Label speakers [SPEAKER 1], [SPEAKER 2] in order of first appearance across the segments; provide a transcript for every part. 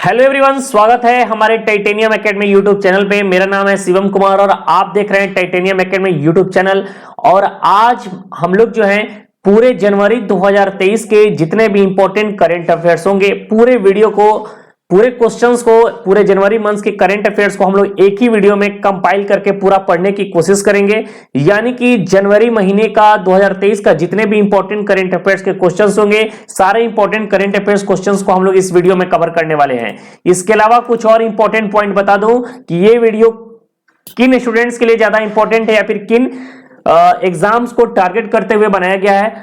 [SPEAKER 1] Hello everyone, स्वागत है हमारे टाइटेनियम एकेडमी यूट्यूब चैनल पे। मेरा नाम है शिवम कुमार और आप देख रहे हैं टाइटेनियम एकेडमी यूट्यूब चैनल। और आज हम लोग जो हैं पूरे जनवरी 2023 के जितने भी इंपॉर्टेंट करंट अफेयर्स होंगे, पूरे वीडियो को, पूरे क्वेश्चंस को, पूरे जनवरी मंथ के करंट अफेयर्स को हम लोग एक ही वीडियो में कंपाइल करके पूरा पढ़ने की कोशिश करेंगे। यानी कि जनवरी महीने का 2023 का जितने भी इंपॉर्टेंट करंट अफेयर्स के क्वेश्चंस होंगे, सारे इंपॉर्टेंट करंट अफेयर्स क्वेश्चंस को हम लोग इस वीडियो में कवर करने वाले हैं। इसके अलावा कुछ और इंपॉर्टेंट पॉइंट बता दूं कि ये वीडियो किन स्टूडेंट्स के लिए ज्यादा इंपॉर्टेंट है या फिर किन एग्जाम्स को टारगेट करते हुए बनाया गया है।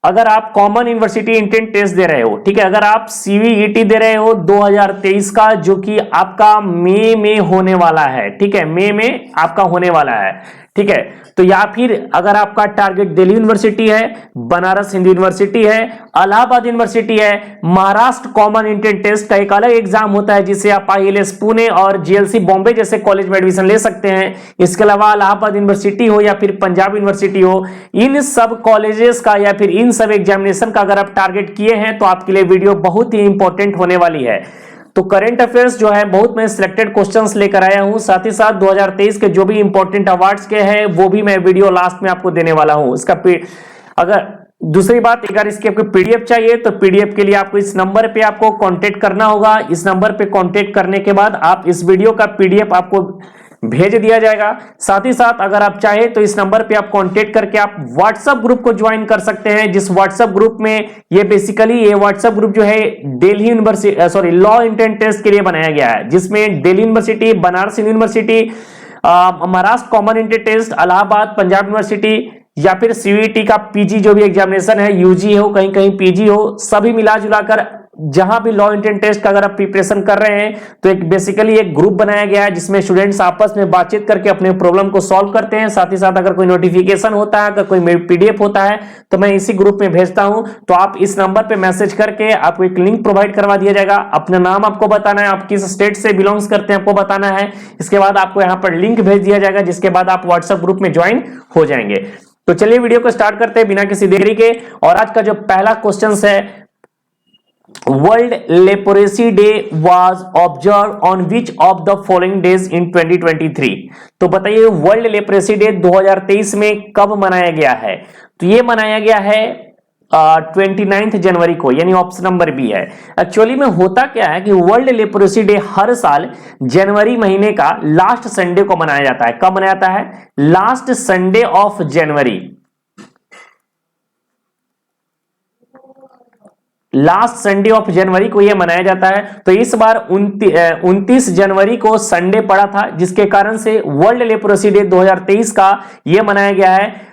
[SPEAKER 1] अगर आप कॉमन यूनिवर्सिटी एंट्रेंस टेस्ट दे रहे हो, ठीक है, अगर आप सीवीईटी दे रहे हो 2023 का, जो कि आपका मई में होने वाला है, ठीक है, मई में आपका होने वाला है, ठीक है, तो या फिर अगर आपका टारगेट दिल्ली यूनिवर्सिटी है, बनारस हिंदू यूनिवर्सिटी है, इलाहाबाद यूनिवर्सिटी है, महाराष्ट्र कॉमन एंट्रेंस टेस्ट का एक अलग एग्जाम होता है जिसे आप आईएलएस पुणे और जीएलसी बॉम्बे जैसे कॉलेज में एडमिशन ले सकते हैं। इसके अलावा इलाहाबाद यूनिवर्सिटी हो या फिर पंजाब यूनिवर्सिटी हो, इन सब कॉलेजेस का या फिर इन सब एग्जामिनेशन का अगर आप टारगेट किए हैं तो आपके लिए वीडियो बहुत ही इंपॉर्टेंट होने वाली है। तो करंट अफेयर्स जो है बहुत मैं सिलेक्टेड क्वेश्चंस लेकर आया हूं, साथ ही साथ 2023 के जो भी इंपॉर्टेंट अवार्ड्स के हैं वो भी मैं वीडियो लास्ट में आपको देने वाला हूं। इसका अगर दूसरी बात, अगर इसकी आपको पीडीएफ चाहिए तो पीडीएफ के लिए आपको इस नंबर पे आपको कांटेक्ट करना होगा। इस नंबर पे कांटेक्ट करने के बाद आप इस वीडियो का पीडीएफ आपको भेज दिया जाएगा। साथ ही साथ अगर आप चाहे तो इस नंबर पे आप कांटेक्ट करके आप व्हाट्सएप ग्रुप को ज्वाइन कर सकते हैं, जिस व्हाट्सएप ग्रुप में ये व्हाट्सएप ग्रुप जो है Delhi University Law Entrance Test के लिए बनाया गया है, जिसमें Delhi University, Banaras University, Maharashtra Common Entrance Test, Allahabad, Punjab University या फिर सीयूईटी का पीजी जो भी एग्जामिनेशन है, यूजी हो, कहीं कहीं पीजी हो, सभी मिला जुलाकर जहां भी लॉ एंट्रेंस टेस्ट का अगर आप प्रिपरेशन कर रहे हैं तो एक बेसिकली एक ग्रुप बनाया गया है जिसमें स्टूडेंट्स आपस में बातचीत करके अपने प्रॉब्लम को सॉल्व करते हैं। साथ ही साथ अगर कोई नोटिफिकेशन होता है, अगर कोई पीडीएफ होता है तो मैं इसी ग्रुप में भेजता हूं। तो आप इस नंबर पे मैसेज करके आपको एक लिंक प्रोवाइड करवा दिया जाएगा। अपना नाम आपको बताना है, आप किस स्टेट से बिलोंग्स करते हैं आपको बताना है। इसके बाद आपको यहाँ पर लिंक भेज दिया जाएगा, जिसके बाद आप व्हाट्सएप ग्रुप में ज्वाइन हो जाएंगे। तो चलिए वीडियो को स्टार्ट करते हैं बिना किसी देरी के। और आज का जो पहला क्वेश्चन है, world leprosy day was observe on which of the following days in 2023। तो बताइए वर्ल्ड लेप्रोसी डे 2023 में कब मनाया गया है। तो ये मनाया गया है 29 जनवरी को, यानी ऑप्शन नंबर बी है। एक्चुअली में होता क्या है कि वर्ल्ड लेप्रोसी डे हर साल जनवरी महीने का लास्ट संडे को मनाया जाता है। कब मनाया जाता है? Last Sunday of January, last Sunday of January को यह मनाया जाता है। तो इस बार 29 जनवरी को संडे पड़ा था, जिसके कारण से वर्ल्ड लेप्रोसी डे 2023 का यह मनाया गया है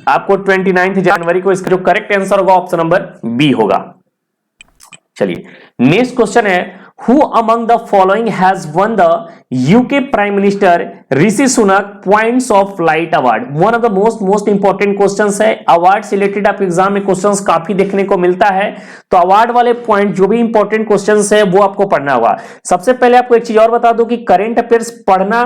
[SPEAKER 1] आपको 29 जनवरी को। इसका जो करेक्ट आंसर होगा ऑप्शन नंबर बी होगा। चलिए नेक्स्ट क्वेश्चन है, Who among the following has won the UK Prime Minister Rishi Sunak Points of Light Award? One of the most important questions है। अवार्ड से रिलेटेड आप exam में questions काफी देखने को मिलता है, तो अवार्ड वाले पॉइंट जो भी इंपॉर्टेंट क्वेश्चंस है वो आपको पढ़ना होगा। सबसे पहले आपको एक चीज और बता दूं कि करंट अफेयर्स पढ़ना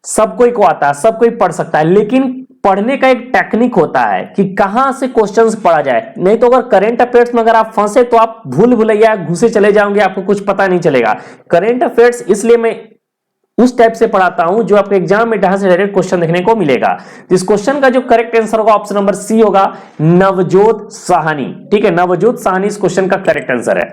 [SPEAKER 1] सब कोई को आता है, सब कोई पढ़ सकता है, लेकिन पढ़ने का एक टेक्निक होता है कि कहां से क्वेश्चंस पढ़ा जाए। नहीं तो अगर करंट अफेयर्स में अगर आप फंसे तो आप भूल भुलैया घुसे चले जाओगे, आपको कुछ पता नहीं चलेगा। करंट अफेयर्स इसलिए मैं उस टाइप से पढ़ाता हूं जो आपके एग्जाम में ढंग से डायरेक्ट क्वेश्चन देखने को मिलेगा। इस क्वेश्चन का जो करेक्ट आंसर होगा ऑप्शन नंबर सी होगा, नवजोत साहनी। ठीक है, नवजोत साहनी इस क्वेश्चन का करेक्ट आंसर है।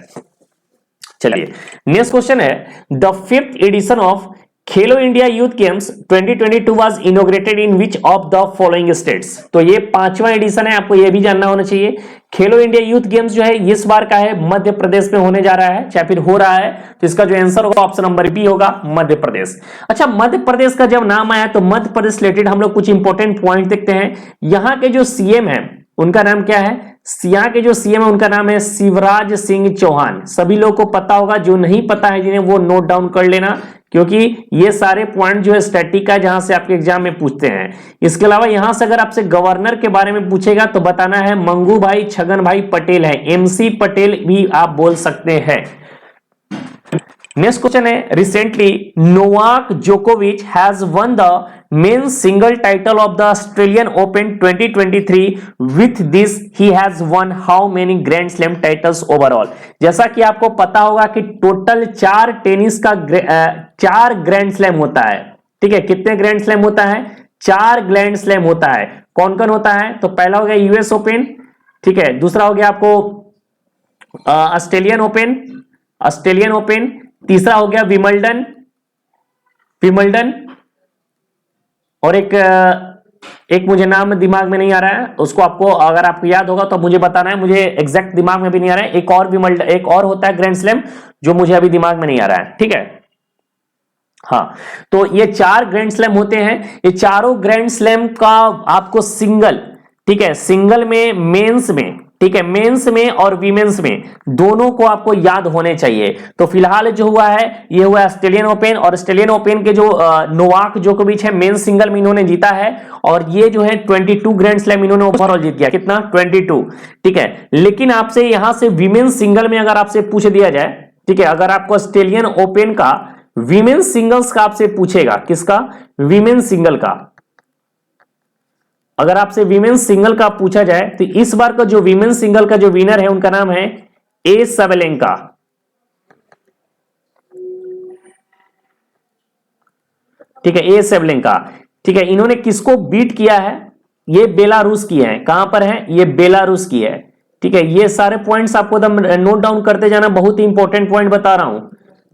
[SPEAKER 1] चलिए नेक्स्ट क्वेश्चन है, the 5th addition of Khelo India youth games 2022 was inaugurated in which of the following states. तो ये 5वां एडिशन है, आपको ये भी जानना होना चाहिए। खेलो इंडिया यूथ गेम्स जो है इस बार का है मध्य प्रदेश में होने जा रहा है, या फिर हो रहा है। तो इसका जो आंसर होगा ऑप्शन नंबर बी होगा, मध्य प्रदेश। अच्छा, मध्य प्रदेश का जब नाम आया तो मध्य प्रदेश रिलेटेड हम लोग कुछ इंपॉर्टेंट पॉइंट देखते हैं। यहाँ के जो सीएम है उनका नाम क्या है? यहाँ के जो सीएम है उनका नाम है शिवराज सिंह चौहान। सभी लोगों को पता होगा, जो नहीं पता है जिन्हें वो नोट डाउन कर लेना, क्योंकि ये सारे पॉइंट जो है स्टैटिक का, जहां से आपके एग्जाम में पूछते हैं। इसके अलावा यहां से अगर आपसे गवर्नर के बारे में पूछेगा तो बताना है मंगू भाई छगन भाई पटेल है, एमसी पटेल भी आप बोल सकते हैं। नेक्स्ट क्वेश्चन है, रिसेंटली नोवाक जोकोविच has one the men single title of the Australian open 2023 with this he has one how many grand slam titles overall. जैसा कि आपको पता होगा कि टोटल 4 टेनिस का 4 ग्रैंड स्लैम होता है। ठीक है, कितने ग्रैंड स्लैम होता है? 4 ग्रैंड स्लैम होता है। कौन कौन होता है? तो पहला हो गया यूएस ओपन, ठीक है, दूसरा हो गया आपको ऑस्ट्रेलियन ओपन, तीसरा हो गया विंबलडन, और एक मुझे नाम दिमाग में नहीं आ रहा है, उसको आपको अगर आपको याद होगा तो मुझे बताना है, मुझे एग्जैक्ट दिमाग में भी नहीं आ रहा है। एक और विंबलडन, एक और होता है ग्रैंड स्लैम जो मुझे अभी दिमाग में नहीं आ रहा है। ठीक है, हाँ, तो ये 4 ग्रैंड स्लैम होते हैं। ये चारों ग्रैंड स्लैम का आपको सिंगल, ठीक है, सिंगल में, मेंस में, ठीक है, मेंस में और वीमेंस में दोनों को आपको याद होने चाहिए। तो फिलहाल जो हुआ है ये हुआ ऑस्ट्रेलियन ओपन, और ऑस्ट्रेलियन ओपन के जो नोवाक जोकोविच है मेंस सिंगल में इन्होंने जीता है, और ये जो है 22 ग्रैंड स्लैम इन्होंने ओवरऑल जीत गया। कितना? 22। ठीक है, लेकिन आपसे यहां से वीमेंस सिंगल में अगर आपसे पूछ दिया जाए, ठीक है, अगर आपको ऑस्ट्रेलियन ओपन का वीमेंस सिंगल्स का आपसे पूछेगा, किसका? वीमेंस सिंगल का, अगर आपसे वीमेंस सिंगल का पूछा जाए तो इस बार का जो वीमेंस सिंगल का जो विनर है उनका नाम है ए सबलेंका। ठीक है, ए सबलेंका। ठीक है, इन्होंने किसको बीट किया है? ये बेलारूस की है। कहां पर है? ये बेलारूस की है। ठीक है, ये सारे पॉइंट्स आपको नोट डाउन करते जाना, बहुत ही इंपॉर्टेंट पॉइंट बता रहा हूं।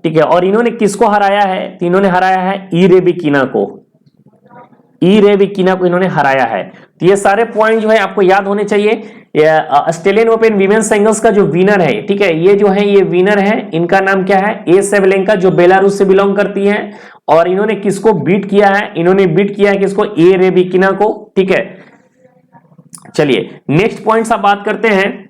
[SPEAKER 1] ठीक है, और इन्होंने किसको हराया है? तो इन्होंने हराया है ईरेबिकिना को, इन्होंने हराया है। तो ये सारे पॉइंट जो है आपको याद होने चाहिए। ऑस्ट्रेलियन ओपन वीमेंस सिंगल्स का जो विनर है, ठीक है, ये जो है ये विनर है, इनका नाम क्या है? ए सबलेंका, जो बेलारूस से बिलोंग करती है। और इन्होंने किसको बीट किया है? इन्होंने बीट किया है किसको? ईरेबिकिना को। ठीक है, चलिए नेक्स्ट पॉइंट से बात करते हैं,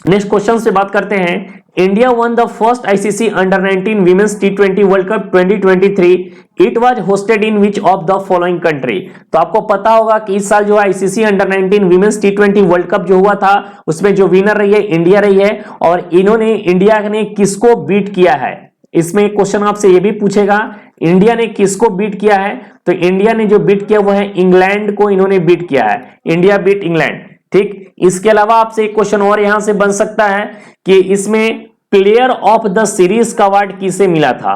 [SPEAKER 1] नेक्स्ट क्वेश्चन से बात करते हैं। India one the first ICC under 19 women's T20 world cup 2023। It was hosted in which of the following country. तो आपको पता होगा कि इस साल जो आईसीसी अंडर 19 विमेंस टी20 वर्ल्ड कप जो हुआ था उसमें जो विनर रही है इंडिया रही है, और इन्होंने, इंडिया ने किसको बीट किया है? इसमें एक क्वेश्चन आपसे ये भी पूछेगा, इंडिया ने किसको बीट किया है? तो इंडिया ने जो बीट किया वो है इंग्लैंड को, इन्होंने बीट किया है। India beat England. ठीक, इसके अलावा आपसे एक क्वेश्चन और यहां से बन सकता है कि इसमें प्लेयर ऑफ द सीरीज का अवार्ड किसे मिला था?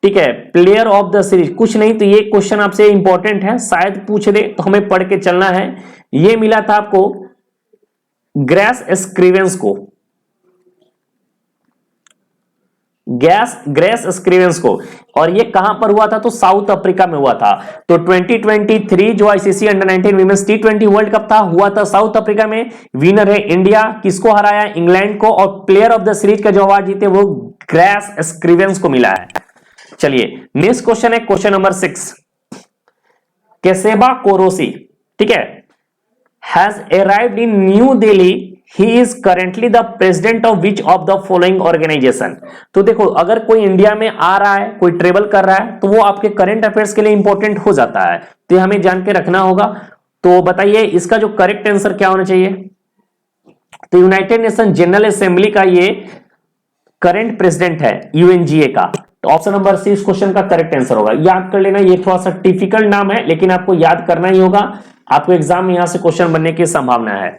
[SPEAKER 1] ठीक है, प्लेयर ऑफ द सीरीज, कुछ नहीं तो ये क्वेश्चन आपसे इंपॉर्टेंट है, शायद पूछ दे तो हमें पढ़ के चलना है। ये मिला था आपको ग्रेस स्क्रीवेंस को, ग्रेस स्क्रीवेंस को, और ये कहां पर हुआ था? तो साउथ अफ्रीका में हुआ था। तो 2023 जो आईसीसी अंडर 19 विमेंस टी20 वर्ल्ड कप था हुआ था साउथ अफ्रीका में। विनर है इंडिया, किसको हराया? इंग्लैंड को, और प्लेयर ऑफ द सीरीज का जो अवार्ड जीते वो ग्रेस स्क्रीवेंस को मिला है। चलिए नेक्स्ट क्वेश्चन है क्वेश्चन नंबर 6। केसेबा कोरोसी, ठीक है, has arrived in new Delhi. He is currently the president of which of the following organization। तो देखो, अगर कोई इंडिया में आ रहा है, कोई ट्रेवल कर रहा है, तो वो आपके करंट अफेयर्स के लिए इंपॉर्टेंट हो जाता है, तो ये हमें जान के रखना होगा। तो बताइए इसका जो करेक्ट आंसर क्या होना चाहिए? तो यूनाइटेड नेशन जनरल असेंबली का ये करंट प्रेसिडेंट है, यूएनजीए का। तो ऑप्शन नंबर सी इस क्वेश्चन का करेक्ट आंसर होगा। याद कर लेना, ये थोड़ा सा डिफिकल्ट नाम है लेकिन आपको याद करना ही होगा, आपको एग्जाम में यहां से क्वेश्चन बनने की संभावना है।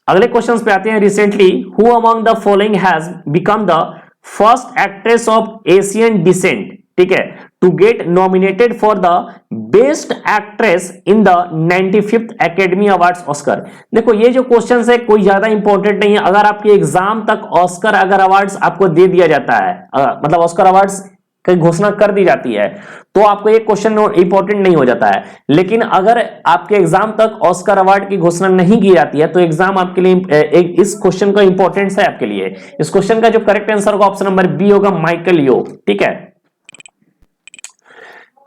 [SPEAKER 1] अगले क्वेश्चन पे आते हैं। Recently who among the following has become the first actress of Asian descent, ठीक है, to get nominated for the best actress in the 95th Academy Awards Oscar. देखो ये जो क्वेश्चन है कोई ज्यादा इंपॉर्टेंट नहीं है। अगर आपके एग्जाम तक ऑस्कर अगर अवार्ड्स आपको दे दिया जाता है, मतलब ऑस्कर अवार्ड्स की घोषणा कर दी जाती है, तो आपको ये क्वेश्चन इंपॉर्टेंट नहीं हो जाता है। लेकिन अगर आपके एग्जाम तक ऑस्कर अवार्ड की घोषणा नहीं की जाती है तो एग्जाम आपके लिए इस क्वेश्चन का इंपॉर्टेंस है आपके लिए। इस क्वेश्चन का जो करेक्ट आंसर होगा ऑप्शन नंबर बी होगा, माइकल यो। ठीक है,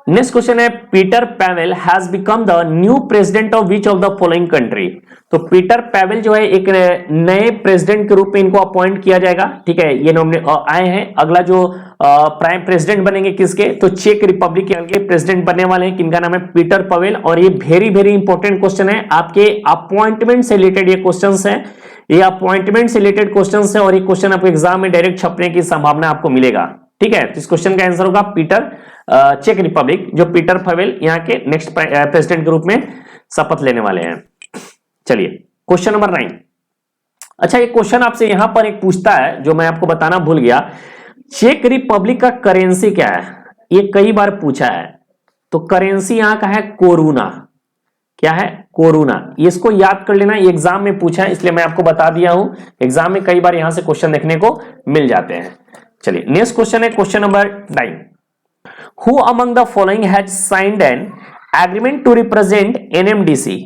[SPEAKER 1] नेक्स्ट क्वेश्चन है। Peter Pavel has become the new president of which of the following country. तो पीटर पैवेल जो है एक नए प्रेसिडेंट के रूप में इनको अपॉइंट किया जाएगा। ठीक है, ये आए हैं। अगला जो प्राइम प्रेसिडेंट बनेंगे किसके? तो चेक रिपब्लिक के प्रेसिडेंट बनने वाले हैं, किनका नाम है? पीटर पवेल। और ये वेरी वेरी इंपॉर्टेंट क्वेश्चन है, आपके अपॉइंटमेंट से रिलेटेड ये क्वेश्चन है। ये अपॉइंटमेंट से रिलेटेड क्वेश्चन है और ये क्वेश्चन आपको एग्जाम में डायरेक्ट छपने की संभावना आपको मिलेगा। ठीक है, तो इस क्वेश्चन का आंसर होगा पीटर, चेक रिपब्लिक, जो पीटर पवेल यहाँ के नेक्स्ट प्रेसिडेंट के रूप में शपथ लेने वाले हैं। चलिए क्वेश्चन नंबर 9। अच्छा, ये क्वेश्चन आपसे यहां पर एक पूछता है जो मैं आपको बताना भूल गया, चेक रिपब्लिक का करेंसी क्या है? ये कई बार पूछा है। तो करेंसी यहां का है कोरूना। क्या है? कोरूना। इसको याद कर लेना, ये एग्जाम में पूछा है इसलिए मैं आपको बता दिया हूं। एग्जाम में कई बार यहां से क्वेश्चन देखने को मिल जाते हैं। चलिए नेक्स्ट क्वेश्चन है question number 9। Who among the following has signed an agreement to represent NMDC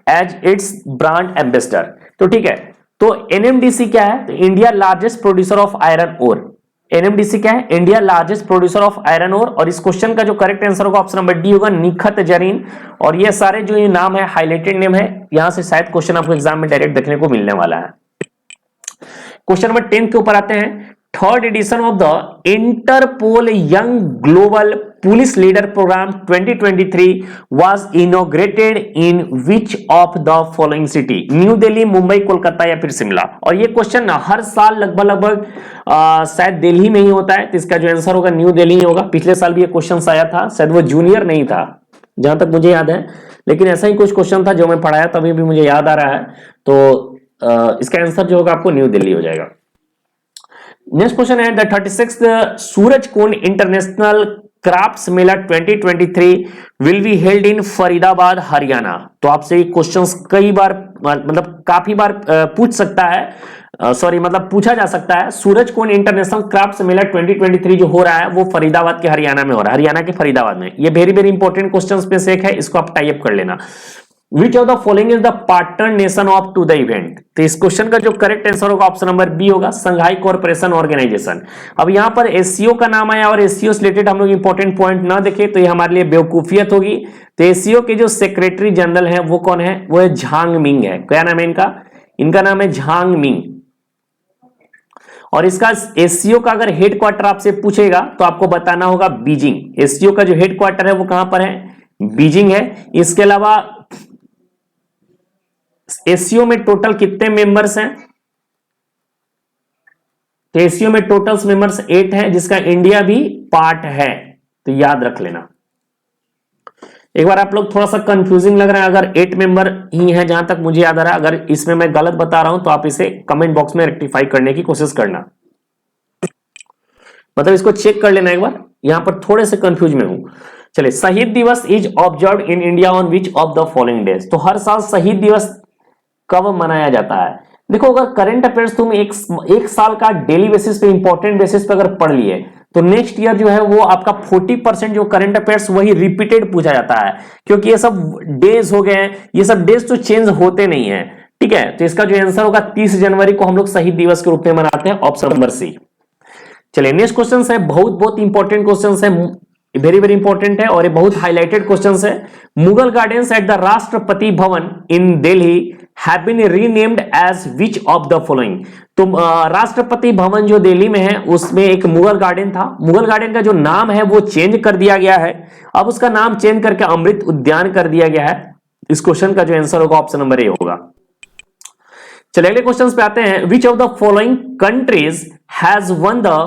[SPEAKER 1] as its brand ambassador? तो ठीक है, तो एनएमडीसी क्या है? तो India largest producer of iron ore. NMDC क्या है? India largest producer of iron ore. और इस क्वेश्चन का जो करेक्ट आंसर होगा ऑप्शन नंबर डी होगा, निखत जरीन। और ये सारे जो ये नाम है हाईलाइटेड नेम है, यहां से शायद क्वेश्चन आपको एग्जाम में डायरेक्ट देखने को मिलने वाला है। क्वेश्चन नंबर 10 के ऊपर आते हैं। Third edition of the Interpol young global police leader programme 2023 was inaugurated in which of the following city? New Delhi, Mumbai, Kolkata या फिर शिमला? और ये क्वेश्चन हर साल लगभग शायद दिल्ली में ही होता है, तो इसका जो आंसर होगा न्यू दिल्ली ही होगा। पिछले साल भी ये क्वेश्चन आया था, शायद वो जूनियर नहीं था जहां तक मुझे याद है, लेकिन ऐसा ही कुछ क्वेश्चन था जो मैं पढ़ाया तभी भी मुझे याद आ रहा है। तो इसका आंसर जो होगा आपको न्यू दिल्ली हो जाएगा। नेक्स्ट क्वेश्चन है, the 36th Suraj Kund international crafts Mela 2023 will be held इन फरीदाबाद, हरियाणा। तो आपसे ये क्वेश्चंस कई बार मतलब काफी बार पूछ सकता है, पूछा जा सकता है। सूरज कुंड इंटरनेशनल क्राफ्ट्स मेला 2023 जो हो रहा है वो फरीदाबाद के हरियाणा में हो रहा है, हरियाणा के फरीदाबाद में। ये वेरी वेरी इंपॉर्टेंट क्वेश्चंस में से एक है, इसको आप टाइप कर लेना। Which of the following is the partner nation of to the event? तो इस क्वेश्चन का जो करेक्ट आंसर होगा ऑप्शन नंबर बी होगा, संघाई कोऑपरेशन ऑर्गेनाइजेशन। अब यहां पर एससीओ का नाम आया और एससीओ से रिलेटेड हम लोग इंपॉर्टेंट पॉइंट ना देखे तो ये हमारे लिए बेवकूफियत होगी। तो एससीओ के जो सेक्रेटरी जनरल हैं वो कौन है? वो है झांग मिंग है। क्या नाम है इनका? इनका नाम है झांग मिंग। और इसका एससीओ का अगर हेडक्वार्टर आपसे पूछेगा तो आपको बताना होगा बीजिंग। एससीओ का जो हेडक्वार्टर है वो कहां पर है? बीजिंग है। इसके अलावा एससीओ में टोटल कितने मेंबर्स हैं? तो एससीओ में टोटल मेंबर्स 8 हैं, जिसका इंडिया भी पार्ट है, तो याद रख लेना। एक बार आप लोग थोड़ा सा कंफ्यूजिंग लग रहा है, अगर 8 मेंबर ही हैं जहां तक मुझे याद आ रहा है। अगर इसमें मैं गलत बता रहा हूं तो आप इसे कमेंट बॉक्स में रेक्टिफाई करने की कोशिश करना, मतलब इसको चेक कर लेना एक बार। यहां पर थोड़े से कंफ्यूज में हूं। चलिए, शहीद दिवस is observe in India on which of the following days? तो हर साल शहीद दिवस कब मनाया जाता है? देखो, अगर करंट अफेयर्स तुम एक साल का डेली बेसिस पे, इंपॉर्टेंट बेसिस पे अगर पढ़ लिए तो नेक्स्ट ईयर जो है वो आपका 40% जो करंट अफेयर्स वही रिपीटेड पूछा जाता है, क्योंकि ये सब डेज हो गए हैं, ये सब डेज तो चेंज होते नहीं है। ठीक है, तो इसका जो आंसर होगा 30 जनवरी को हम लोग शहीद दिवस के रूप में मनाते हैं, ऑप्शन नंबर सी। चलिए नेक्स्ट क्वेश्चन है, बहुत इंपॉर्टेंट क्वेश्चन है, वेरी वेरी इंपॉर्टेंट है और ये बहुत हाईलाइटेड क्वेश्चन है। Mughal gardens eight the Rashtrapati Bhavan in Delhi have been renamed as which of the following? तो राष्ट्रपति भवन जो दिल्ली में है उसमें एक मुगल गार्डन था, मुगल गार्डन का जो नाम है वो चेंज कर दिया गया है। अब उसका नाम चेंज करके अमृत उद्यान कर दिया गया है। इस क्वेश्चन का जो आंसर होगा ऑप्शन नंबर ए होगा। चलिए अगले क्वेश्चन पे आते हैं। विच of the following countries has one the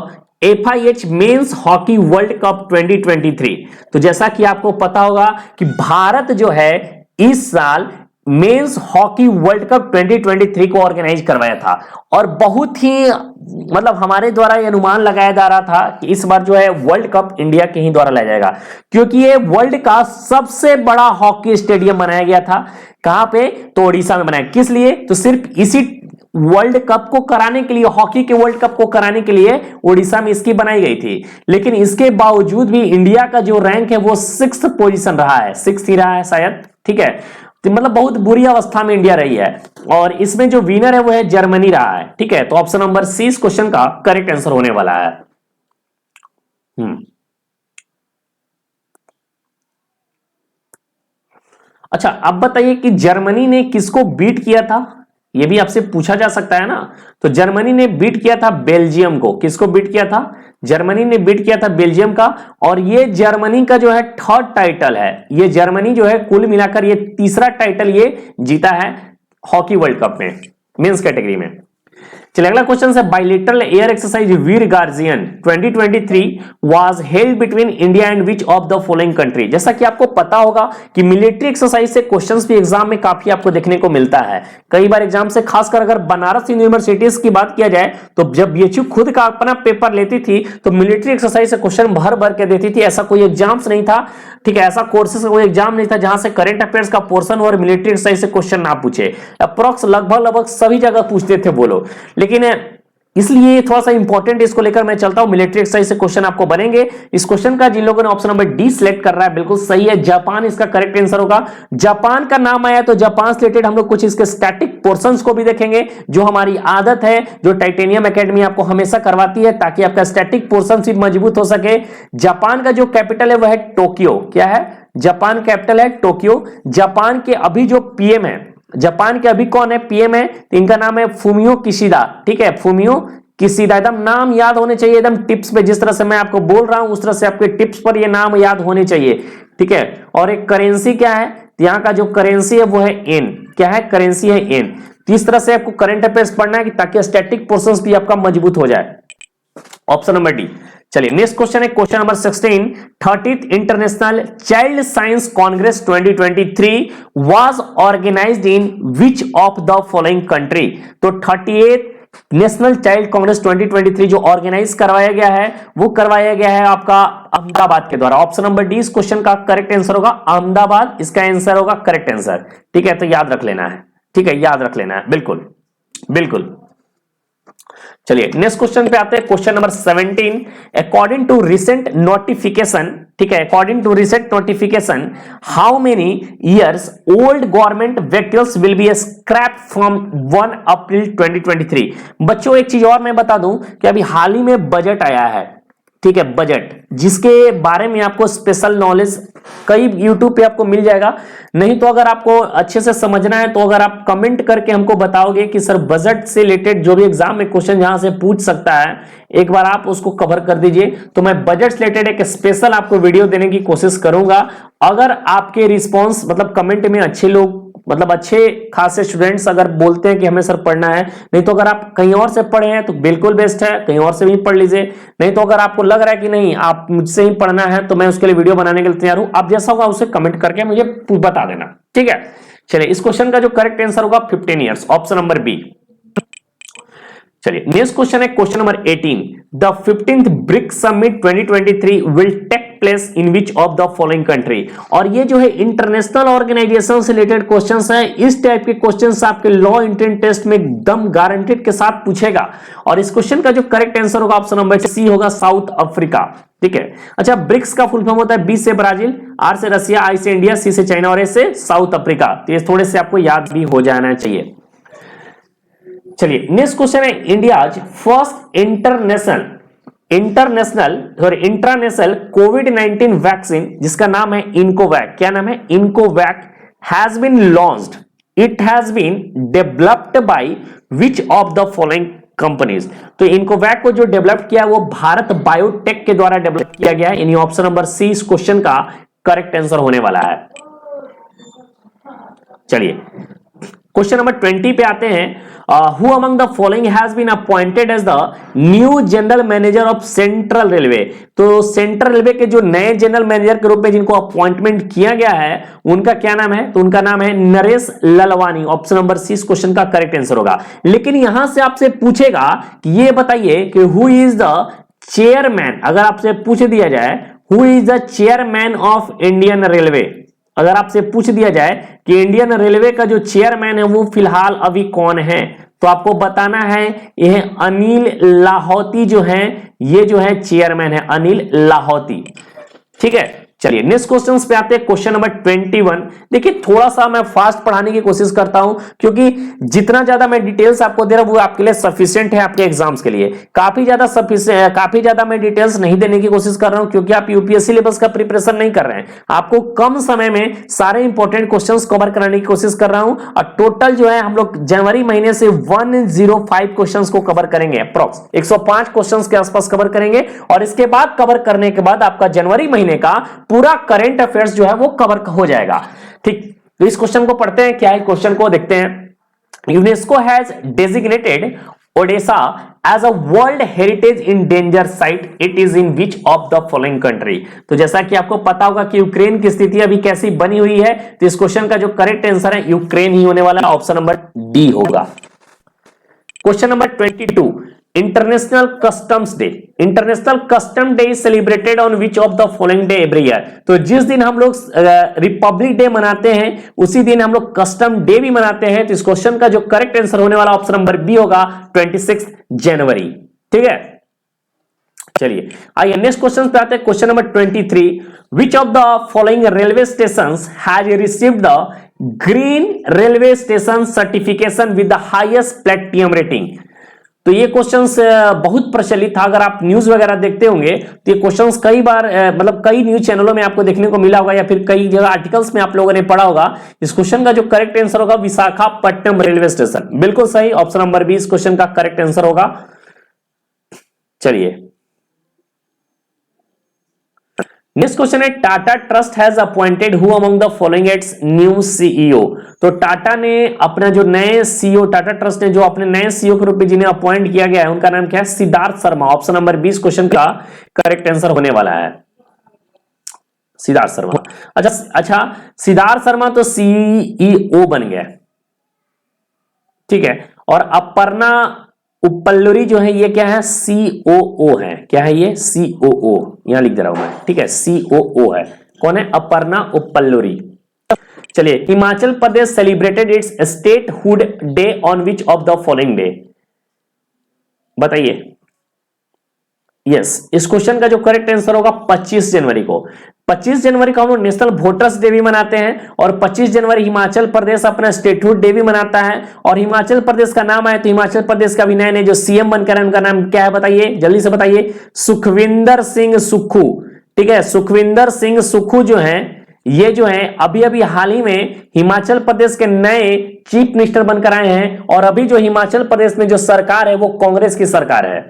[SPEAKER 1] FIH men's hockey world cup 2023? तो जैसा कि आपको पता होगा कि भारत जो है इस साल मेंस हॉकी वर्ल्ड कप 2023 को ऑर्गेनाइज करवाया था और बहुत ही मतलब हमारे द्वारा ये अनुमान लगाया जा रहा था कि इस बार जो है वर्ल्ड कप इंडिया के ही द्वारा लाया जाएगा, क्योंकि ये वर्ल्ड का सबसे बड़ा हॉकी स्टेडियम बनाया गया था। कहां पे? तो ओडिशा में बनाया। किस लिए? तो सिर्फ इसी वर्ल्ड कप को कराने के लिए, हॉकी के वर्ल्ड कप को कराने के लिए ओडिशा में इसकी बनाई गई थी। लेकिन इसके बावजूद भी इंडिया का जो रैंक है वो 6th पोजीशन रहा है, 6th ही रहा है शायद। ठीक है, तो मतलब बहुत बुरी अवस्था में इंडिया रही है और इसमें जो विनर है वो है जर्मनी रहा है। ठीक है, तो ऑप्शन नंबर सी इस क्वेश्चन का करेक्ट आंसर होने वाला है। अच्छा, अब बताइए कि जर्मनी ने किसको बीट किया था? ये भी आपसे पूछा जा सकता है ना। तो जर्मनी ने बीट किया था बेल्जियम को। किसको बीट किया था? जर्मनी ने बीट किया था बेल्जियम का। और ये जर्मनी का जो है 3rd टाइटल है। ये जर्मनी जो है कुल मिलाकर ये 3रा टाइटल ये जीता है हॉकी वर्ल्ड कप में। मेंस कैटेगरी में। चलिए अगला क्वेश्चन है, bilateral air exercise Veer guardian 2023 was held between India and which of the following country. जैसा कि आपको पता होगा कि मिलिट्री एक्सरसाइज से क्वेश्चंस भी एग्जाम में काफी आपको देखने को मिलता है। कई बार एग्जाम से, खासकर अगर बनारस यूनिवर्सिटीज की बात किया जाए तो जब बीएचयू खुद का अपना पेपर लेती थी तो मिलिट्री एक्सरसाइज से क्वेश्चन भर भर के देती थी। ऐसा कोई एग्जाम्स नहीं था, ठीक है, ऐसा कोर्सेज कोई एग्जाम नहीं था जहां से करंट अफेयर्स का पोर्शन और मिलिट्री एक्सरसाइज से क्वेश्चन ना पूछे। अप्रोक्स लगभग सभी जगह पूछते थे वो लोग, लेकिन इसलिए थोड़ा सा इंपॉर्टेंट इसको लेकर मैं चलता हूं। मिलिट्री एक्सरसाइज से क्वेश्चन आपको बनेंगे। इस क्वेश्चन का जिन लोगों ने ऑप्शन नंबर डी सिलेक्ट कर रहा है बिल्कुल सही है, जापान इसका करेक्ट आंसर होगा। जापान का नाम आया तो जापान से रिलेटेड हम लोग कुछ इसके स्टैटिक पोर्शंस को भी देखेंगे, जो हमारी आदत है, जो टाइटेनियम एकेडमी आपको हमेशा करवाती है, ताकि आपका स्टैटिक पोर्शन भी मजबूत हो सके। जापान का जो कैपिटल है वह है टोक्यो। क्या है? जापान कैपिटल है टोक्यो। जापान के अभी जो पीएम है, जापान के अभी कौन है पीएम है, तो इनका नाम है फूमियो किशिदा। ठीक है, फूमियो किशिदा। एकदम नाम याद होने चाहिए, एकदम टिप्स पे, जिस तरह से मैं आपको बोल रहा हूं उस तरह से आपके टिप्स पर ये नाम याद होने चाहिए। ठीक है, और एक करेंसी क्या है, यहाँ का जो करेंसी है वो है एन। क्या है? करेंसी है एन। तो इस तरह से आपको करंट अफेयर्स पढ़ना है कि ताकि स्टैटिक पोर्शंस भी आपका मजबूत हो जाए। Option number D. चलिए नेक्स्ट क्वेश्चन है question number 16, 30th international child science congress 2023 was organised in which of the following country. तो 38th नेशनल चाइल्ड कांग्रेस 2023 जो ऑर्गेनाइज करवाया गया है वो करवाया गया है आपका अहमदाबाद के द्वारा। ऑप्शन नंबर डी इस क्वेश्चन का करेक्ट आंसर होगा, अहमदाबाद इसका आंसर होगा, करेक्ट आंसर। ठीक है, तो याद रख लेना है। ठीक है, याद रख लेना है, बिल्कुल बिल्कुल। चलिए नेक्स्ट क्वेश्चन पे आते हैं, question number 17, according to recent notification, ठीक है, according to recent notification how many years old government vehicles will be scrap from 1 April 2023। बच्चों एक चीज और मैं बता दूं कि अभी हाल ही में बजट आया है, ठीक है, बजट, जिसके बारे में आपको स्पेशल नॉलेज कई यूट्यूब पे आपको मिल जाएगा। नहीं तो अगर आपको अच्छे से समझना है तो अगर आप कमेंट करके हमको बताओगे कि सर बजट से रिलेटेड जो भी एग्जाम में क्वेश्चन जहां से पूछ सकता है एक बार आप उसको कवर कर दीजिए, तो मैं बजट से रिलेटेड एक स्पेशल आपको वीडियो देने की कोशिश करूंगा। अगर आपके रिस्पॉन्स मतलब कमेंट में अच्छे लोग, मतलब अच्छे खासे स्टूडेंट्स अगर बोलते हैं कि हमें सर पढ़ना है, नहीं तो अगर आप कहीं और से पढ़े हैं तो बिल्कुल बेस्ट है, कहीं और से भी पढ़ लीजिए। नहीं तो अगर आपको लग रहा है कि नहीं आप मुझसे ही पढ़ना है तो मैं उसके लिए वीडियो बनाने के लिए तैयार हूं। आप जैसा होगा उसे कमेंट करके मुझे बता देना। ठीक है, चलिए इस क्वेश्चन का जो करेक्ट आंसर होगा 15 ईयर्स, ऑप्शन नंबर बी। चलिए नेक्स्ट क्वेश्चन है question number 18, the 15th BRICS summit 2023 will take place in which of the following country. और ये जो है इंटरनेशनल ऑर्गेनाइजेशन से रिलेटेड क्वेश्चंस है। इस टाइप के क्वेश्चंस आपके लॉ इंटेंट टेस्ट में एकदम गारंटेड के साथ पूछेगा। और इस क्वेश्चन का जो करेक्ट आंसर होगा ऑप्शन नंबर सी होगा, साउथ अफ्रीका। ठीक है, अच्छा, ब्रिक्स का फुल फॉर्म होता है बी से ब्राजील, आर से रसिया, आई से इंडिया, सी से चाइना और ए से साउथ अफ्रीका। तो ये थोड़े से आपको याद भी हो जाना चाहिए। चलिए नेक्स्ट क्वेश्चन है, इंडियाज फर्स्ट इंटरनेशनल कोविड-19 वैक्सीन जिसका नाम है इनकोवैक। क्या नाम है? Incovacc has been launched, it has been developed by which of the following companies. तो इनकोवैक को जो डेवलप किया वो भारत बायोटेक के द्वारा डेवलप किया गया है। यानी ऑप्शन नंबर सी इस क्वेश्चन का करेक्ट आंसर होने वाला है। चलिए क्वेश्चन नंबर 20 पे आते हैं, who among the following has been appointed as the new general manager of Central Railway. तो सेंट्रल रेलवे के जो नए जनरल मैनेजर के रूप में जिनको अपॉइंटमेंट किया गया है उनका क्या नाम है? तो उनका नाम है Naresh Lalwani. Option number C इस क्वेश्चन का करेक्ट आंसर होगा। लेकिन यहां से आपसे पूछेगा कि ये बताइए कि हु इज द चेयरमैन। अगर आपसे पूछ दिया जाए who is the chairman of Indian railway, अगर आपसे पूछ दिया जाए कि इंडियन रेलवे का जो चेयरमैन है वो फिलहाल अभी कौन है, तो आपको बताना है यह अनिल लाहौती जो है, ये जो है चेयरमैन है अनिल लाहौती। ठीक है, चलिए नेक्स्ट क्वेश्चंस पे आते हैं, क्वेश्चन नंबर 21। देखिए थोड़ा सा मैं फास्ट पढ़ाने की कोशिश करता हूं क्योंकि जितना ज्यादा मैं डिटेल्स आपको दे रहा हूं वो आपके लिए सफिशिएंट है आपके एग्जाम्स के लिए। काफी ज्यादा मैं डिटेल्स नहीं देने की कोशिश कर रहा हूं क्योंकि आप यूपीएससी सिलेबस का प्रिपरेशन नहीं कर रहे हैं। आपको कम समय में सारे इंपॉर्टेंट क्वेश्चंस कवर कराने की कोशिश कर रहा हूं और टोटल जो है हम लोग जनवरी महीने से 105 क्वेश्चंस को कवर करेंगे, अप्रॉक्स 105 क्वेश्चंस के आसपास कवर करेंगे। और इसके बाद कवर करने के बाद आपका जनवरी महीने का पूरा करंट अफेयर्स जो है वो कवर हो जाएगा। ठीक, तो इस क्वेश्चन को पढ़ते हैं, क्या है क्वेश्चन को देखते हैं। UNESCO has designated Odesa as a world heritage in danger site, it is in which of the following country. तो जैसा कि आपको पता होगा कि यूक्रेन की स्थिति अभी कैसी बनी हुई है, तो इस क्वेश्चन का जो करेक्ट आंसर है यूक्रेन ही होने वाला है, ऑप्शन नंबर डी होगा। Question number 22, international customs day. International custom day is celebrated on which of the following day every year. तो जिस दिन हम लोग रिपब्लिक डे मनाते हैं उसी दिन हम लोग कस्टम डे भी मनाते हैं। तो इस क्वेश्चन का जो करेक्ट आंसर होने वाला ऑप्शन नंबर बी होगा 26 जनवरी। ठीक है, चलिए आइए नेक्स्ट क्वेश्चन पे आते हैं। Question number 23, which of the following railway station has received the green railway station certification with the highest platinum rating. तो ये क्वेश्चंस बहुत प्रचलित था, अगर आप न्यूज वगैरह देखते होंगे तो ये क्वेश्चंस कई बार मतलब कई न्यूज चैनलों में आपको देखने को मिला होगा या फिर कई जगह आर्टिकल्स में आप लोगों ने पढ़ा होगा। इस क्वेश्चन का जो करेक्ट आंसर होगा विशाखापट्टनम रेलवे स्टेशन, बिल्कुल सही, ऑप्शन नंबर बी इस क्वेश्चन का करेक्ट आंसर होगा। चलिए नेक्स्ट क्वेश्चन है, Tata trust has appointed who among the following it's new CEO. तो टाटा ने अपना जो नए सीईओ, टाटा ट्रस्ट ने जो अपने नए सीईओ के रूप में जिन्हें अपॉइंट किया गया है उनका नाम क्या है, Siddharth Sharma, option number 20 question का करेक्ट आंसर होने वाला है सिद्धार्थ शर्मा। अच्छा सिद्धार्थ शर्मा तो सीईओ बन गया, ठीक है, और अपर्णा उपल्लुरी जो है ये क्या है, सीओओ है। क्या है ये, सीओओ, यहां लिख दे रहा हूं मैं, ठीक है, सीओओ है। कौन है, अपर्णा उपल्लुरी। चलिए, Himachal Pradesh celebrated its statehood day on which of the following day, बताइए। यस, इस क्वेश्चन का जो करेक्ट आंसर होगा 25 जनवरी को। 25 जनवरी को हम लोग नेशनल वोटर्स डे भी मनाते हैं और 25 जनवरी हिमाचल प्रदेश अपना स्टेटहुड डे भी मनाता है। और हिमाचल प्रदेश का नाम आए तो हिमाचल प्रदेश का भी नए नए जो सीएम बनकर उनका नाम क्या है बताइए, जल्दी से बताइए, सुखविंदर सिंह सुक्खू। ठीक है, सुखविंदर सिंह सुक्खू जो है ये जो है अभी अभी हाल ही में हिमाचल प्रदेश के नए चीफ मिनिस्टर बनकर आए हैं। और अभी जो हिमाचल प्रदेश में जो सरकार है वो कांग्रेस की सरकार है।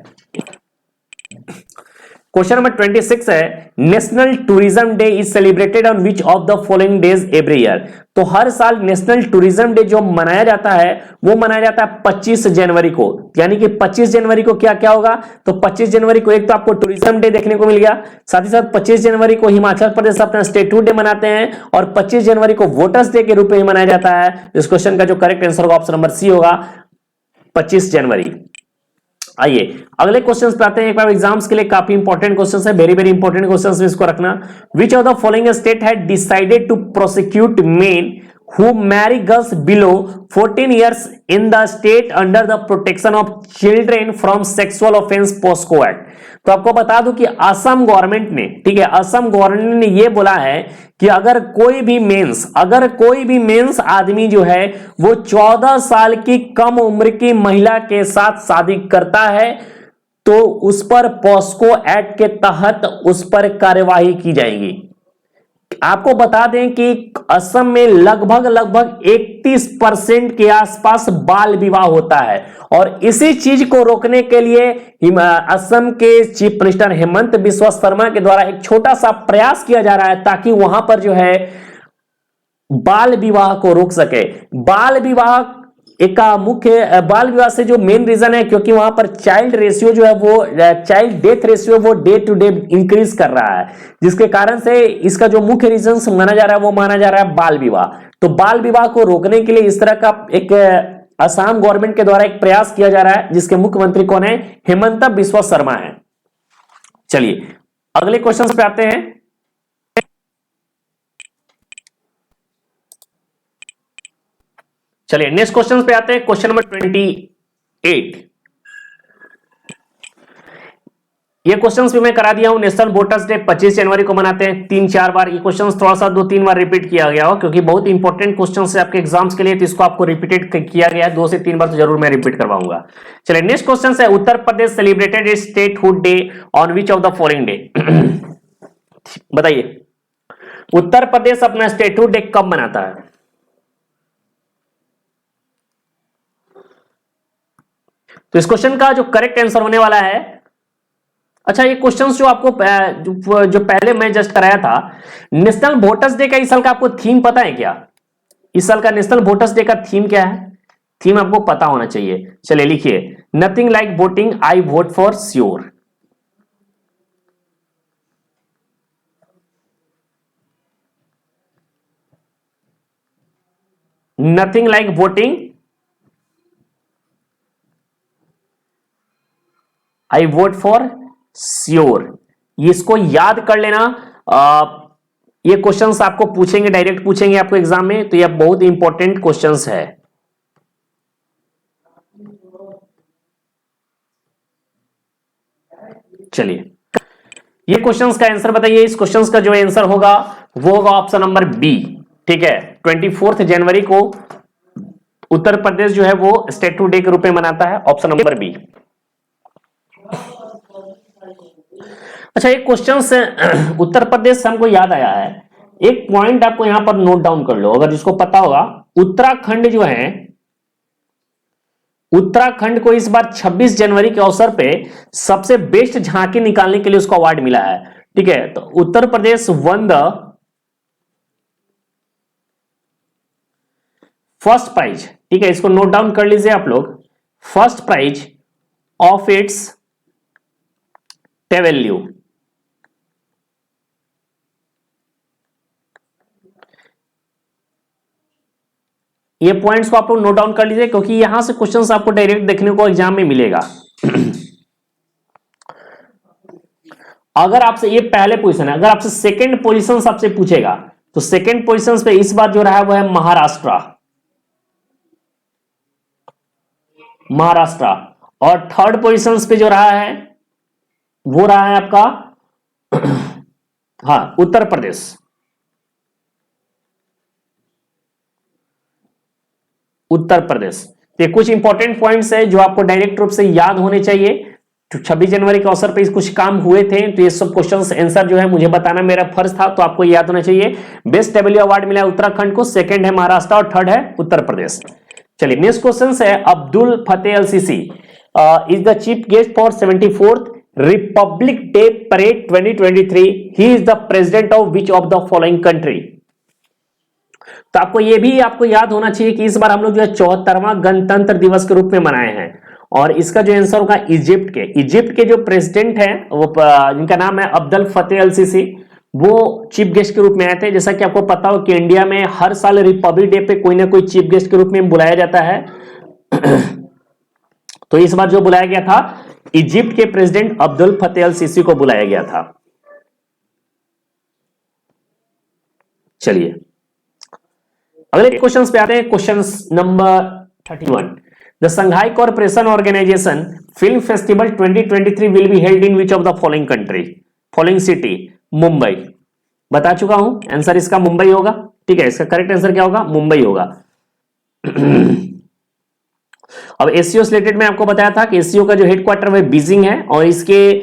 [SPEAKER 1] क्वेश्चन नंबर 26 है, national tourism day is celebrated on which of the following days every year. तो हर साल नेशनल टूरिज्म डे जो मनाया जाता है वो मनाया जाता है 25 जनवरी को। यानी कि 25 जनवरी को क्या क्या होगा, तो 25 जनवरी को एक तो आपको टूरिज्म डे देखने को मिल गया, साथ ही साथ 25 जनवरी को हिमाचल प्रदेश अपना स्टेटहुड डे मनाते हैं और 25 जनवरी को वोटर्स डे के रूप में मनाया जाता है। इस क्वेश्चन का जो करेक्ट आंसर होगा ऑप्शन नंबर सी होगा 25 जनवरी। आइए अगले क्वेश्चंस पे आते हैं। एक बार एग्जाम्स के लिए काफी इंपॉर्टेंट क्वेश्चंस है, वेरी वेरी इंपॉर्टेंट क्वेश्चंस में इसको रखना। Which of the following state had decided to prosecute men who marry girls below 14 years in the state under the protection of children from sexual offense POSCO Act। तो आपको बता दूं कि Assam government ने, ठीक है, असम गवर्नमेंट ने ये बोला है कि अगर कोई भी मेंस आदमी जो है वो 14 साल की कम उम्र की महिला के साथ शादी करता है तो उस पर पॉस्को एक्ट के तहत उस पर कार्यवाही की जाएगी। आपको बता दें कि असम में लगभग 31% के आसपास बाल विवाह होता है और इसी चीज को रोकने के लिए असम के चीफ मिनिस्टर हेमंत बिस्वा शर्मा के द्वारा एक छोटा सा प्रयास किया जा रहा है ताकि वहां पर जो है बाल विवाह को रोक सके। बाल विवाह एक मुख्य बाल विवाह से जो मेन रीजन है क्योंकि वहां पर चाइल्ड रेशियो जो है वो चाइल्ड डेथ रेशियो वो डे टू डे इंक्रीज कर रहा है, जिसके कारण से इसका जो मुख्य रीजन माना जा रहा है वो माना जा रहा है बाल विवाह। तो बाल विवाह को रोकने के लिए इस तरह का एक असम गवर्नमेंट के द्वारा एक प्रयास किया जा रहा है जिसके मुख्यमंत्री कौन है, हेमंत बिस्वा शर्मा है। चलिए अगले क्वेश्चन पे आते हैं। चलिए नेक्स्ट क्वेश्चन पे आते हैं। Question number 28। ये क्वेश्चंस भी मैं करा दिया हूं। नेशनल वोटर्स डे 25 जनवरी को मनाते हैं 3-4 बार। ये क्वेश्चंस थोड़ा सा 2-3 बार रिपीट किया गया हो क्योंकि बहुत इंपॉर्टेंट क्वेश्चंस है आपके एग्जाम्स के लिए, तो इसको आपको रिपीटेड किया गया है 2 से 3 बार, तो जरूर मैं रिपीट करवाऊंगा। चलिए नेक्स्ट क्वेश्चन है, Uttar Pradesh celebrated its statehood day on which of the following day. बताइए उत्तर प्रदेश अपना स्टेटहुड डे कब मनाता है। तो इस क्वेश्चन का जो करेक्ट आंसर होने वाला है, अच्छा ये क्वेश्चंस जो आपको जो पहले मैं जस्ट कराया था, नेशनल वोटर्स डे का इस साल का आपको थीम पता है क्या? इस साल का नेशनल वोटर्स डे का थीम क्या है? थीम आपको पता होना चाहिए। चलिए लिखिए, nothing like voting, I vote for sure. Nothing like voting, I vote for sure. इसको याद कर लेना। ये क्वेश्चंस आपको पूछेंगे, डायरेक्ट पूछेंगे आपको एग्जाम में, तो ये बहुत इंपॉर्टेंट क्वेश्चंस है। चलिए, ये क्वेश्चंस का आंसर बताइए। इस क्वेश्चंस का जो आंसर होगा वो होगा ऑप्शन नंबर बी। ठीक है, 24 जनवरी को उत्तर प्रदेश जो है वो स्टैट्यू डे के रूप में मनाता है, ऑप्शन नंबर बी। अच्छा, एक क्वेश्चन से उत्तर प्रदेश से हमको याद आया है, एक पॉइंट आपको यहां पर नोट डाउन कर लो, अगर जिसको पता होगा। उत्तराखंड जो है, उत्तराखंड को इस बार 26 जनवरी के अवसर पे सबसे बेस्ट झांकी निकालने के लिए उसको अवार्ड मिला है। ठीक है, तो Uttar Pradesh one the first prize. ठीक है, इसको नोट डाउन कर लीजिए आप लोग, फर्स्ट प्राइज ऑफ इट्स टेवल्यू। ये पॉइंट्स को आप लोग नोट डाउन कर लीजिए, क्योंकि यहां से क्वेश्चंस आपको डायरेक्ट देखने को एग्जाम में मिलेगा। अगर आपसे ये पहले पोजीशन है, अगर आपसे सेकंड पोजीशन आपसे पूछेगा, तो सेकंड पोजीशन पे इस बार जो रहा है वो है महाराष्ट्र, महाराष्ट्र। और थर्ड पोजीशन पे जो रहा है वो रहा है आपका हाँ, उत्तर प्रदेश। उत्तर प्रदेश। ये कुछ इंपॉर्टेंट पॉइंट्स है जो आपको डायरेक्ट रूप से याद होने चाहिए। 26 जनवरी के अवसर पे कुछ काम हुए थे, तो ये सब क्वेश्चंस आंसर जो है मुझे बताना मेरा फर्ज था, तो आपको याद होना चाहिए। बेस्ट टेबल्यू अवार्ड मिला है उत्तराखंड को, सेकंड है महाराष्ट्र और थर्ड है उत्तर प्रदेश। चलिए, नेक्स्ट क्वेश्चन है, Abdel Fattah Al Sisi is the chief guest for 74th republic day parade 2023। He is the president of which of the following country. तो आपको ये भी आपको याद होना चाहिए कि इस बार हम लोग जो है 74वां गणतंत्र दिवस के रूप में मनाए हैं, और इसका जो आंसर होगा इजिप्ट के जो प्रेसिडेंट हैं वो जिनका नाम है अब्दुल फतेह अल सीसी, वो चीफ गेस्ट के रूप में आए थे। जैसा कि आपको पता हो कि इंडिया में हर साल रिपब्लिक डे पे कोई ना कोई चीफ गेस्ट के रूप में बुलाया जाता है। तो इस बार जो बुलाया गया था, इजिप्ट के president Abdul Fattah Al CC को बुलाया गया था। चलिए, अगले क्वेश्चन पे आते हैं। Question number 31, the Shanghai corporation organisation film festival 2023 will be held in which of the following country, following city. Mumbai, बता चुका हूं आंसर इसका मुंबई होगा। ठीक है, इसका करेक्ट आंसर क्या होगा, मुंबई होगा। अब एससीओ से रिलेटेड में आपको बताया था कि एससीओ का जो हेडक्वार्टर है बीजिंग है, और इसके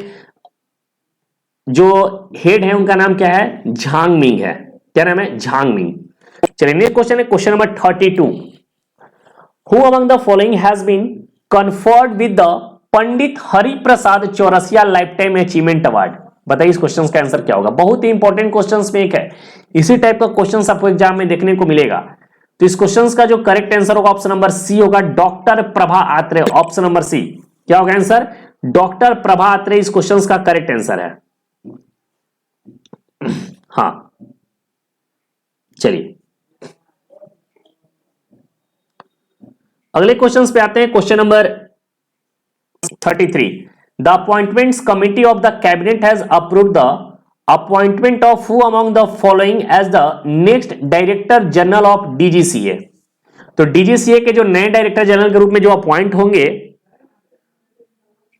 [SPEAKER 1] जो हेड है उनका नाम क्या है, झांगमिंग है। क्या नाम है, झांगमिंग। चलिए, नेक्स्ट क्वेश्चन है question number 32, who among the following has been conferred with the Pandit Hariprasad Chaurasia lifetime achievement award. बताइए इस क्वेश्चन का आंसर क्या होगा। बहुत ही इंपॉर्टेंट क्वेश्चन में एक है, इसी टाइप का क्वेश्चन आपको एग्जाम में देखने को मिलेगा। तो इस क्वेश्चन का जो करेक्ट आंसर होगा ऑप्शन नंबर सी होगा, doctor Prabha Atre. Option number C क्या होगा आंसर, डॉक्टर प्रभा आत्रे इस क्वेश्चन का करेक्ट आंसर है। हाँ, चलिए अगले क्वेश्चंस पे आते हैं। Question number 33, the appointments committee of the cabinet has approved the appointment of who among the following as the next director general of DGCA. तो डीजीसीए के जो नए डायरेक्टर जनरल के रूप में जो अपॉइंट होंगे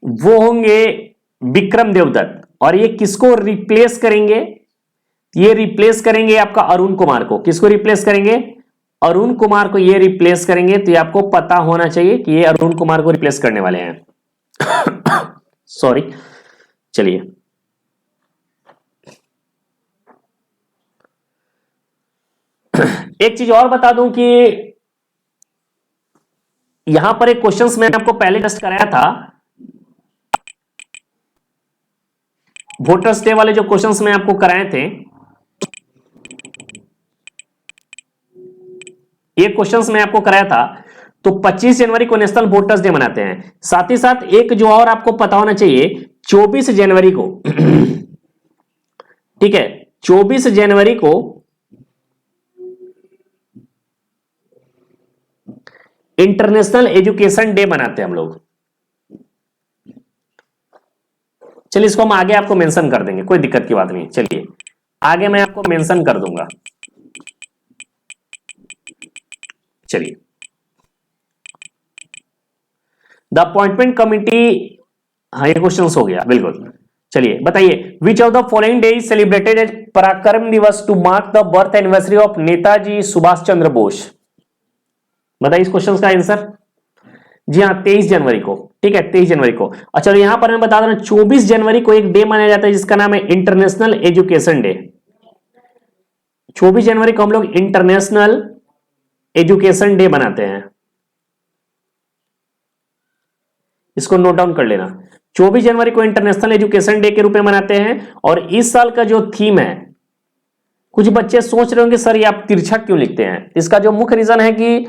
[SPEAKER 1] वो होंगे विक्रम देवदत्त, और ये किसको रिप्लेस करेंगे, ये रिप्लेस करेंगे आपका अरुण कुमार को। किसको रिप्लेस करेंगे, अरुण कुमार को ये रिप्लेस करेंगे। तो ये आपको पता होना चाहिए कि ये अरुण कुमार को रिप्लेस करने वाले हैं। सॉरी, चलिए एक चीज और बता दूं कि यहां पर एक क्वेश्चंस मैं आपको पहले टेस्ट कराया था, वोटर्स डे वाले जो क्वेश्चंस मैं आपको कराए थे, ये क्वेश्चंस मैं आपको कराया था। तो 25 जनवरी को नेशनल वोटर्स डे मनाते हैं। साथ ही साथ एक जो और आपको पता होना चाहिए, 24 जनवरी को ठीक है, 24 जनवरी को इंटरनेशनल एजुकेशन डे मनाते हैं हम लोग। चलिए इसको हम आगे आपको मेंशन कर देंगे, कोई दिक्कत की बात नहीं। चलिए आगे मैं आपको मेंशन कर दूंगा। चलिए, द अपॉइंटमेंट कमिटी, हाँ ये क्वेश्चन हो गया बिल्कुल। चलिए बताइए, which of the following day is celebrated as Parakram Diwas to mark the birth anniversary of Netaji Subhash Chandra Bose? बताइए इस क्वेश्चन का आंसर। जी हाँ, 23 जनवरी को। ठीक है, 23 जनवरी को। अच्छा यहां पर मैं बता दें 24 जनवरी को एक डे मनाया जाता है जिसका नाम है इंटरनेशनल एजुकेशन डे। 24 जनवरी को हम लोग इंटरनेशनल एजुकेशन डे मनाते हैं, इसको नोट डाउन कर लेना। 24 जनवरी को इंटरनेशनल एजुकेशन डे के रूप में मनाते हैं। और इस साल का जो थीम है, कुछ बच्चे सोच रहे होंगे सर ये आप तिरछा क्यों लिखते हैं? इसका जो मुख्य रीजन है कि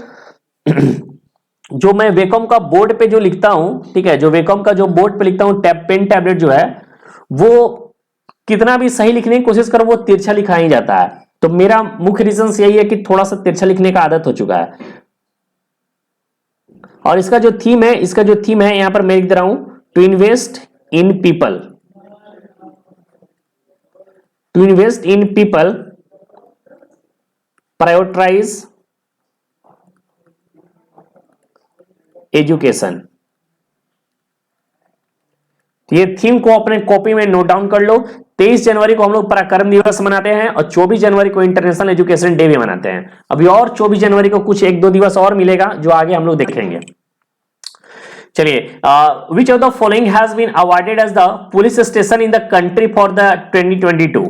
[SPEAKER 1] जो मैं वेकॉम का बोर्ड पे जो लिखता हूं, ठीक है, जो वेकॉम का जो बोर्ड पे लिखता हूं पेन टैबलेट जो है, वो कितना भी सही लिखने की कोशिश करो वो तिरछा लिखा ही जाता है। तो मेरा मुख्य रीजन यही है कि थोड़ा सा तिरछा लिखने का आदत हो चुका है। और इसका जो थीम है यहां पर मैं लिख दे रहा हूं, to invest in people, prioritise education. ये थीम को अपने कॉपी में नोट डाउन कर लो। 23 जनवरी को हम लोग पराक्रम दिवस मनाते हैं और 24 जनवरी को इंटरनेशनल एजुकेशन डे भी मनाते हैं। अभी और 24 जनवरी को कुछ 1-2 दिवस और मिलेगा जो आगे हम लोग देखेंगे। चलिए, which of the following has been awarded as the police station in the country for the 2022?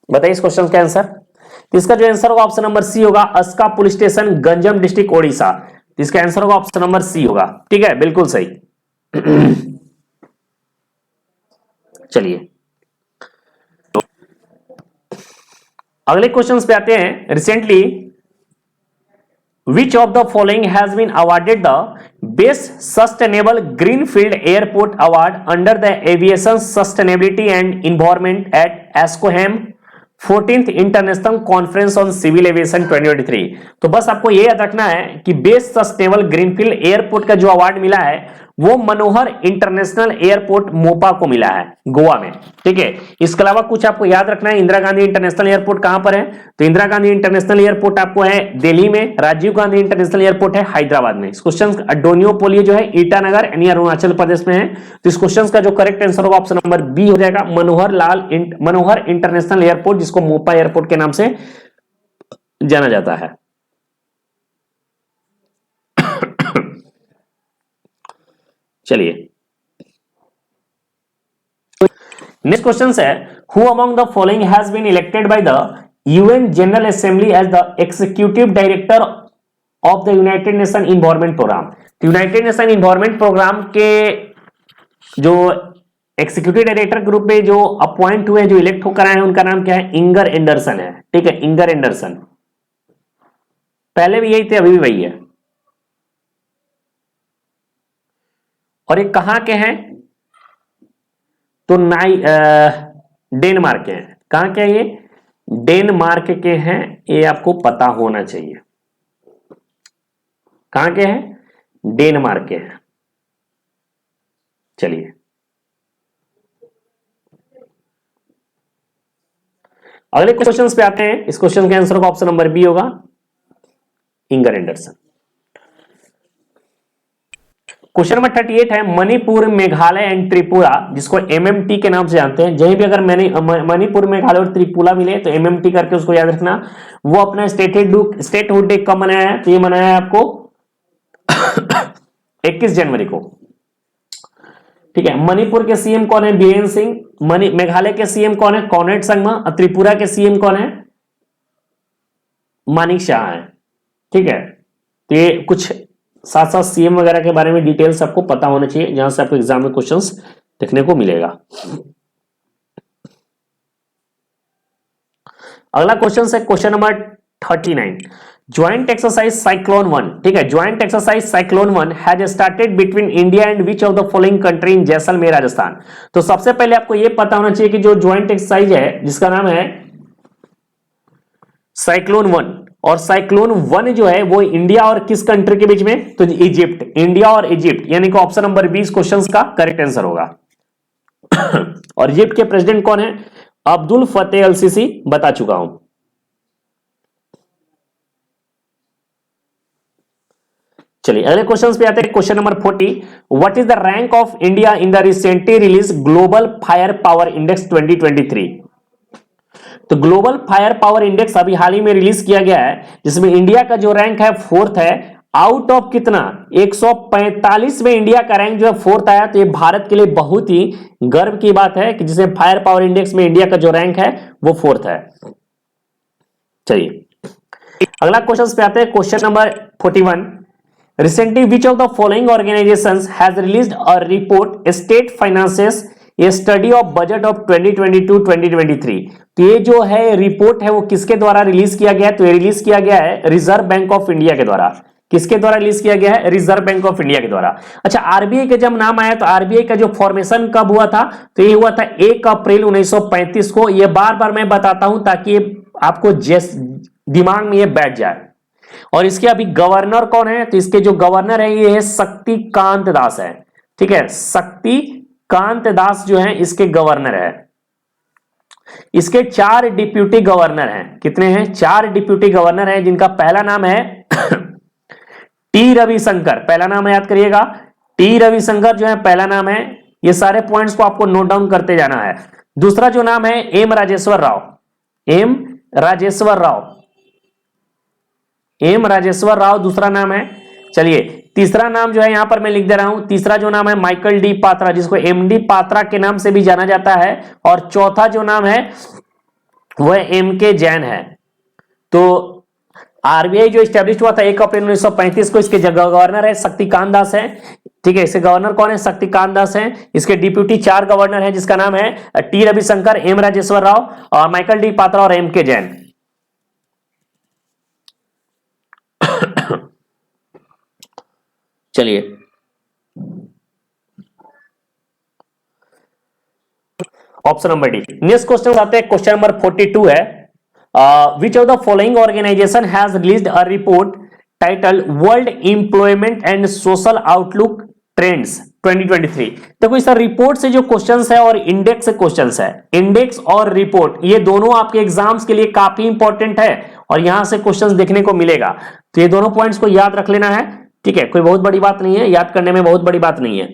[SPEAKER 1] बताइए इस क्वेश्चन का आंसर। तो इसका जो आंसर होगा ऑप्शन नंबर सी होगा, Aska police station, Ganjam district, Odisha. इसका आंसर होगा ऑप्शन नंबर सी होगा। ठीक है, बिल्कुल सही। चलिए अगले क्वेश्चंस पे आते हैं। Recently which of the following has been awarded the best sustainable greenfield airport award under the aviation sustainability and environment at Escoheim 14th international conference on civil aviation 2023? तो बस आपको यह याद रखना है कि बेस्ट सस्टेनेबल ग्रीनफील्ड एयरपोर्ट का जो अवार्ड मिला है वो मनोहर इंटरनेशनल एयरपोर्ट मोपा को मिला है, गोवा में। ठीक है, इसके अलावा कुछ आपको याद रखना है। इंदिरा गांधी इंटरनेशनल एयरपोर्ट कहां पर है? तो इंदिरा गांधी इंटरनेशनल एयरपोर्ट आपको है दिल्ली में। राजीव गांधी इंटरनेशनल एयरपोर्ट है हैदराबाद में। इस क्वेश्चन डोनियोपोली जो है ईटानगर यानी अरुणाचल प्रदेश में है। तो इस क्वेश्चन का जो करेक्ट आंसर होगा ऑप्शन नंबर बी हो जाएगा, मनोहर इंटरनेशनल एयरपोर्ट, जिसको मोपा एयरपोर्ट के नाम से जाना जाता है। चलिए नेक्स्ट क्वेश्चन है, who among the following has been elected by the UN general assembly as the executive director of the united nation environment programme? United nation environment programme के जो एग्जीक्यूटिव डायरेक्टर के रूप में जो अपॉइंट हुए, जो elect होकर आए हैं, उनका नाम क्या है? इंगर एंडरसन है। ठीक है, इंगर एंडरसन। पहले भी यही थे, अभी भी वही है। और ये कहां के हैं? तो डेनमार्क के हैं। कहां के हैं ये? डेनमार्क के हैं, ये आपको पता होना चाहिए। कहां के हैं? डेनमार्क के हैं। चलिए अगले क्वेश्चंस पे आते हैं। इस क्वेश्चन के आंसर का ऑप्शन नंबर बी होगा, इंगर एंडरसन। क्वेश्चन नंबर 38 है, मणिपुर, मेघालय एंड त्रिपुरा, जिसको एमएमटी के नाम से जानते हैं। जहीं भी अगर मणिपुर, मेघालय और त्रिपुरा मिले तो एमएमटी करके उसको याद रखना। वो अपना स्टेटहुड डे कब मनाया है? तो ये मनाया है आपको 21 जनवरी को। ठीक है, मणिपुर के सीएम कौन है? बीरेन सिंह। मेघालय के सीएम कौन है? कॉनरेड संगमा। और त्रिपुरा के सीएम कौन है? मानिक शाह है। ठीक है, तो ये कुछ साथ साथ सीएम वगैरह के बारे में डिटेल्स आपको पता होना चाहिए, जहां से आपको एग्जाम में क्वेश्चंस देखने को मिलेगा। अगला क्वेश्चन है question number 39, joint exercise cyclone 1, ठीक है, joint exercise cyclone 1 has started between India and which of the following country in Jaisalmer Rajasthan. तो सबसे पहले आपको यह पता होना चाहिए कि जो ज्वाइंट एक्सरसाइज है जिसका नाम है साइक्लोन 1, और साइक्लोन 1 जो है वो इंडिया और किस कंट्री के बीच में, तो इजिप्ट, इंडिया और इजिप्ट, यानी कि ऑप्शन नंबर 20 क्वेश्चन का करेक्ट आंसर होगा। और इजिप्ट के प्रेसिडेंट कौन है, अब्दुल फतेह अल सीसी, बता चुका हूं। चलिए अगले क्वेश्चन पे आते हैं, question number 40, what is the rank of India in the recently release global fire power index 2023। तो ग्लोबल फायर पावर इंडेक्स अभी हाल ही में रिलीज किया गया है, जिसमें इंडिया का जो रैंक है फोर्थ है, आउट ऑफ कितना, 145 में इंडिया का रैंक जो है फोर्थ आया। तो ये भारत के लिए बहुत ही गर्व की बात है कि जिसमें फायर पावर इंडेक्स में इंडिया का जो रैंक है वो फोर्थ है। चलिए अगला क्वेश्चन पे आते हैं, question number 41, recently which of the following organizations has released a report state finances a study of budget of 2022-2023। तो ये जो है रिपोर्ट है वो किसके द्वारा रिलीज किया गया है, तो ये रिलीज किया गया है रिजर्व बैंक ऑफ इंडिया के द्वारा। किसके द्वारा रिलीज किया गया है, रिजर्व बैंक ऑफ इंडिया के द्वारा। अच्छा, आरबीआई का जब नाम आया तो आरबीआई का जो फॉर्मेशन कब हुआ था, तो ये हुआ था 1 अप्रैल 1935 को। ये बार बार मैं बताता हूं ताकि आपको दिमाग में ये बैठ जाए। और इसके अभी गवर्नर कौन है, तो इसके जो गवर्नर है ये है शक्तिकांत दास है, ठीक है, शक्तिकांत दास जो है इसके गवर्नर है। इसके 4 डिप्यूटी गवर्नर हैं, कितने हैं, 4 डिप्यूटी गवर्नर हैं, जिनका पहला नाम है टी रविशंकर, पहला नाम याद करिएगा, टी रविशंकर जो है पहला नाम है। ये सारे पॉइंट्स को आपको नोट डाउन करते जाना है। दूसरा जो नाम है M Rajeshwar Rao, M Rajeshwar Rao, M Rajeshwar Rao दूसरा नाम है। चलिए तीसरा नाम जो है यहां पर मैं लिख दे रहा हूं, तीसरा जो नाम है माइकल डी पात्रा, जिसको एम डी पात्रा के नाम से भी जाना जाता है। और चौथा जो नाम है वह एम के जैन है। तो आरबीआई जो स्टैब्लिश हुआ था 1 अप्रैल 1935 को, इसके गवर्नर है शक्तिकांत दास है, ठीक है, इसके गवर्नर कौन है, शक्तिकांत दास है। इसके डिप्यूटी 4 गवर्नर है, जिसका नाम है टी रविशंकर, एम राजेश्वर राव और माइकल डी पात्रा और एम के जैन। चलिए option number D. Next question आते हैं, क्वेश्चन नंबर 42 है, which of the following organisation has released a report title world employment and social outlook trends 2023। देखो इस रिपोर्ट से जो क्वेश्चंस है और इंडेक्स से क्वेश्चंस है, इंडेक्स और रिपोर्ट ये दोनों आपके एग्जाम्स के लिए काफी इंपॉर्टेंट है और यहां से क्वेश्चंस देखने को मिलेगा। तो ये दोनों पॉइंट्स को याद रख लेना है, ठीक है, कोई बहुत बड़ी बात नहीं है, याद करने में बहुत बड़ी बात नहीं है।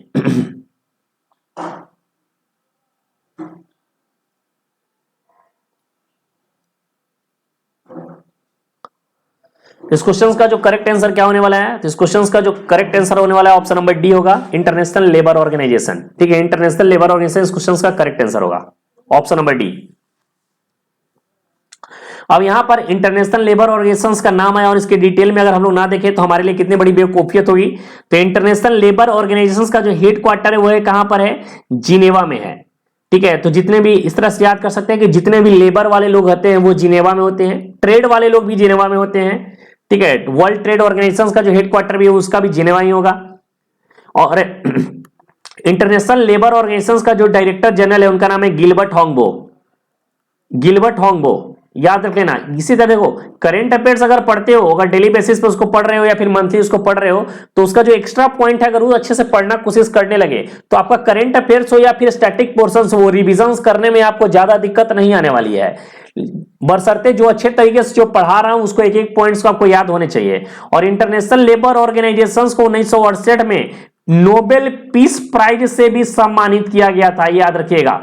[SPEAKER 1] इस क्वेश्चन का जो करेक्ट आंसर क्या होने वाला है, तो इस क्वेश्चन का जो करेक्ट आंसर होने वाला है ऑप्शन नंबर डी होगा, इंटरनेशनल लेबर ऑर्गेनाइजेशन, ठीक है, इंटरनेशनल लेबर ऑर्गेनाइजेशन इस क्वेश्चन का करेक्ट आंसर होगा, ऑप्शन नंबर डी। अब यहां पर इंटरनेशनल लेबर ऑर्गेनाइजेशंस का नाम आया और इसके डिटेल में अगर हम लोग ना देखें तो हमारे लिए कितनी बड़ी बेवकूफियत होगी। तो इंटरनेशनल लेबर ऑर्गेनाइजेशंस का जो हेड क्वार्टर है वो है कहां पर है, जिनेवा में है, ठीक है। तो जितने भी इस तरह से याद कर सकते हैं कि जितने भी लेबर वाले लोग होते हैं वो जिनेवा में होते हैं, ट्रेड वाले लोग भी जिनेवा में होते हैं, ठीक है। वर्ल्ड ट्रेड ऑर्गेनाइजेशन का जो हेड क्वार्टर भी है उसका भी जिनेवा ही होगा। और इंटरनेशनल लेबर ऑर्गेनाइजेशन का जो डायरेक्टर जनरल है उनका नाम है गिलबर्ट होंगबो, गिलबर्ट होंगबो, याद रख लेना। इसी तरह देखो करंट अफेयर्स अगर पढ़ते हो, अगर डेली बेसिस पे उसको पढ़ रहे हो या फिर मंथली उसको पढ़ रहे हो, तो उसका जो एक्स्ट्रा पॉइंट है अगर वो अच्छे से पढ़ना कोशिश करने लगे तो आपका करंट अफेयर्स हो या फिर स्टैटिक पोर्शंस हो, रिविजन करने में आपको ज्यादा दिक्कत नहीं आने वाली है, बशर्ते जो अच्छे तरीके से जो पढ़ा रहा हूं उसको एक एक पॉइंट्स को आपको याद होने चाहिए। और इंटरनेशनल लेबर ऑर्गेनाइजेशंस को 1968 में नोबेल पीस प्राइज से भी सम्मानित किया गया था, याद रखिएगा,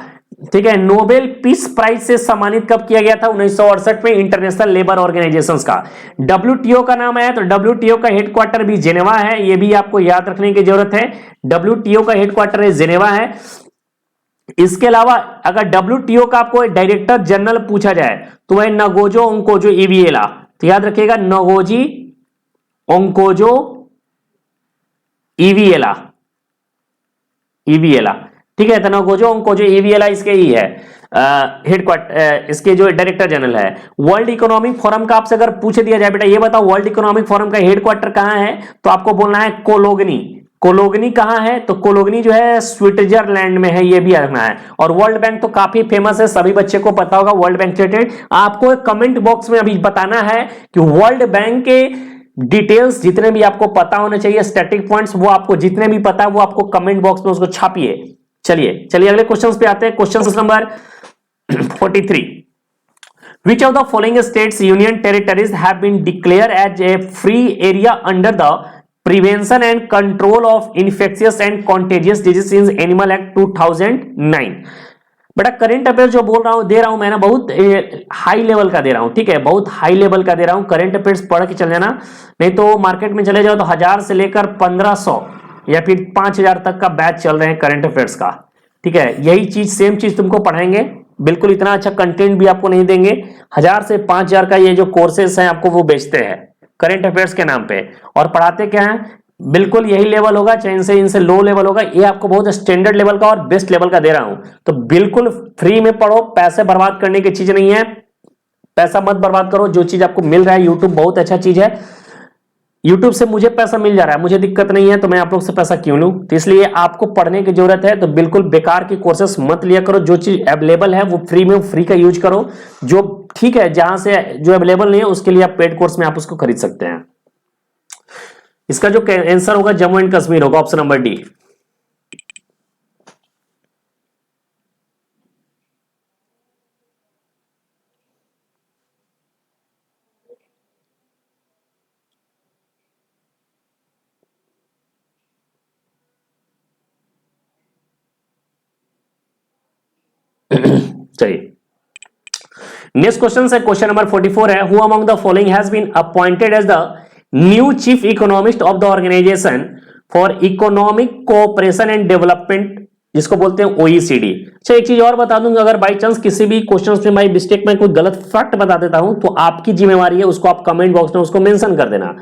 [SPEAKER 1] ठीक है। नोबेल पीस प्राइज से सम्मानित कब किया गया था, 1968 में इंटरनेशनल लेबर ऑर्गेनाइजेशंस का। डब्ल्यूटीओ का नाम है तो डब्ल्यूटीओ का हेडक्वार्टर भी जेनेवा है, यह भी आपको याद रखने की जरूरत है, डब्ल्यूटीओ का हेडक्वार्टर जेनेवा है। इसके अलावा अगर डब्ल्यूटीओ का आपको डायरेक्टर जनरल पूछा जाए तो वह नगोजो ओंकोजो इविएला, तो याद रखिएगा नगोजी ओंकोजो इविएला, इविएला, ठीक है, तनाकोजो ओंकोजो एवीएलआई इसके ही है हेडक्वार्टर, इसके जो डायरेक्टर जनरल है। वर्ल्ड इकोनॉमिक फोरम का आपसे अगर पूछ दिया जाए बेटा ये बताओ वर्ल्ड इकोनॉमिक फोरम का हेडक्वार्टर कहां है, तो आपको बोलना है कोलोगनी। कोलोगनी कहां है, तो कोलोगनी जो है स्विट्जरलैंड में है, ये भी रखना है। और वर्ल्ड बैंक तो काफी फेमस है, सभी बच्चे को पता होगा वर्ल्ड बैंक रिलेटेड। आपको कमेंट बॉक्स में अभी बताना है कि वर्ल्ड बैंक के डिटेल्स जितने भी आपको पता होने चाहिए, स्टैटिक पॉइंट्स वो आपको जितने भी पता है वो आपको कमेंट बॉक्स में उसको छापिए। चलिए चलिए अगले क्वेश्चंस पे आते हैं। Question number 43. Which of the following states union territories have been declared as a free area under the Prevention and Control of Infectious and Contagious Diseases in Animal Act 2009? बेटा current affair जो बोल रहा हूं दे रहा हूं मैं ना, बहुत हाई लेवल का दे रहा हूं, ठीक है, बहुत हाई लेवल का दे रहा हूं। करंट अफेयर्स पढ़ के चल जाना, नहीं तो मार्केट में चले जाओ तो 1000 से लेकर 1500 या फिर 5000 तक का बैच चल रहे हैं करंट अफेयर्स का, ठीक है। यही चीज सेम चीज तुमको पढ़ाएंगे, बिल्कुल इतना अच्छा कंटेंट भी आपको नहीं देंगे। 1000 से 5000 का ये जो कोर्सेस हैं आपको वो बेचते हैं करंट अफेयर्स के नाम पे, और पढ़ाते क्या है, बिल्कुल यही लेवल होगा, चाहे इनसे लो लेवल होगा। ये आपको बहुत स्टैंडर्ड लेवल का और बेस्ट लेवल का दे रहा हूं, तो बिल्कुल फ्री में पढ़ो, पैसे बर्बाद करने की चीज नहीं है। पैसा मत बर्बाद करो, जो चीज आपको मिल रहा है, यूट्यूब बहुत अच्छा चीज है। यूट्यूब से मुझे पैसा मिल जा रहा है, मुझे दिक्कत नहीं है, तो मैं आप लोग से पैसा क्यों लूं। तो इसलिए आपको पढ़ने की जरूरत है, तो बिल्कुल बेकार की कोर्सेस मत लिया करो। जो चीज अवेलेबल है वो फ्री में फ्री का यूज करो, जो ठीक है जहां से जो अवेलेबल नहीं है उसके लिए आप पेड कोर्स में आप उसको खरीद सकते हैं। इसका जो आंसर होगा जम्मू एंड कश्मीर होगा, ऑप्शन नंबर डी। चलिए नेक्स्ट क्वेश्चन है, क्वेश्चन नंबर 44 है। Who among the following has been appointed as the new chief economist of the organisation for economic cooperation and development, जिसको बोलते हैं ओईसीडी। अच्छा एक चीज और बता दूंगा, अगर बाई चांस किसी भी क्वेश्चन में बाई मिस्टेक में कोई गलत फैक्ट बता देता हूं तो आपकी जिम्मेवारी है, उसको आप कमेंट बॉक्स में उसको मेंशन कर देना।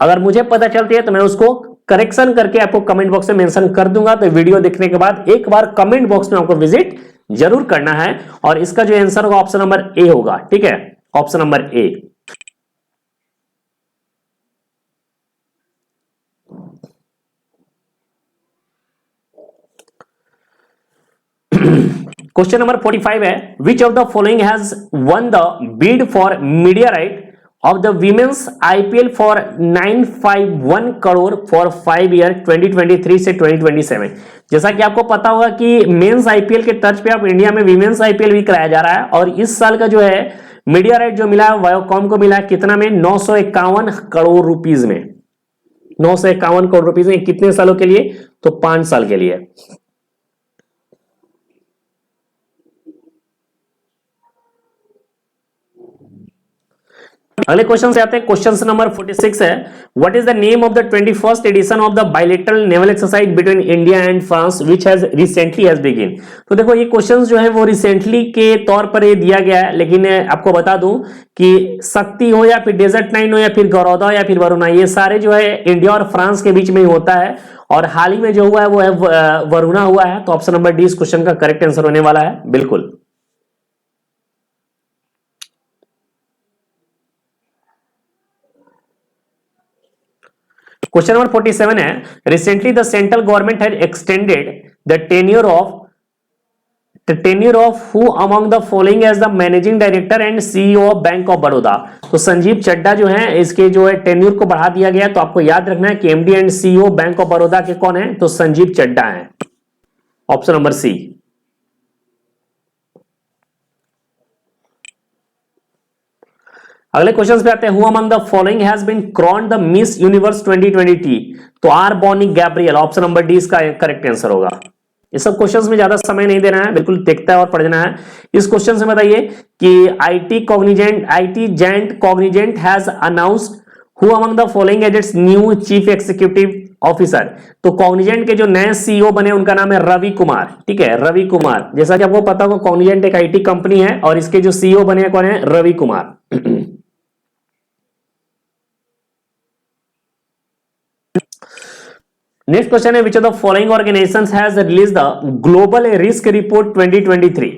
[SPEAKER 1] अगर मुझे पता चलती है तो मैं उसको करेक्शन करके आपको कमेंट बॉक्स में मेंशन कर दूंगा। तो वीडियो देखने के बाद एक बार कमेंट बॉक्स में आपको विजिट जरूर करना है, और इसका जो आंसर होगा ऑप्शन नंबर ए होगा, ठीक है, option number A. Question number 45 है, which of the following has one the bid for media right of the women's IPL for 951 crore for 5 year 2023 से 2027। जैसा कि आपको पता होगा कि मेंस आईपीएल के तर्ज पे अब इंडिया में वीमेंस आईपीएल भी कराया जा रहा है, और इस साल का जो है मीडिया राइट जो मिला है वायोकॉम को मिला है कितना में, 951 करोड़ रुपीज में। 951 करोड़ रुपीज में कितने सालों के लिए, तो 5 साल के लिए। अगले क्वेश्चन से आते हैं, क्वेश्चन नंबर 46 है, what is the name of the 21st edition of the bilateral naval exercise between India and France which has recently has begin. तो देखो ये क्वेश्चन जो है वो रिसेंटली के तौर पर ये दिया गया है, लेकिन आपको बता दूं कि शक्ति हो या फिर डेजर्ट 9 हो या फिर गौरवदा या फिर वरुणा, ये सारे जो है इंडिया और फ्रांस के बीच में ही होता है, और हाल ही में जो हुआ है वो है वरुणा हुआ है। तो ऑप्शन नंबर डी इस क्वेश्चन का करेक्ट आंसर होने वाला है, बिल्कुल। क्वेश्चन नंबर 47 है, recently the central government had extended the tenure of who among the following as the managing director and CEO of bank of Baroda. तो संजीव चड्डा जो है इसके जो है टेन्योर को बढ़ा दिया गया। तो आपको याद रखना है कि MD and CEO bank of Baroda के कौन है, तो संजीव चड्डा है, ऑप्शन नंबर सी। अगले क्वेश्चन पे आते हैं, who among the following has been crowned the Miss Universe 2020। तो R Bonney Gabriel, option number D इसका करेक्ट आंसर होगा। ये सब क्वेश्चंस में ज्यादा समय नहीं देना है, बिल्कुल देखता है और पढ़ना है। इस क्वेश्चन से बताइए कि IT giant Cognizant has announced who among the following as its new chief executive officer. तो कॉग्निजेंट के जो नए सीईओ बने उनका नाम है रवि कुमार, ठीक है, रवि कुमार। जैसा कि आपको पता होगा कॉग्निजेंट एक आईटी कंपनी है, और इसके जो सीईओ बने कौन है, रवि कुमार। नेक्स्ट क्वेश्चन है, which of the following organisations has release the global risk report 2023।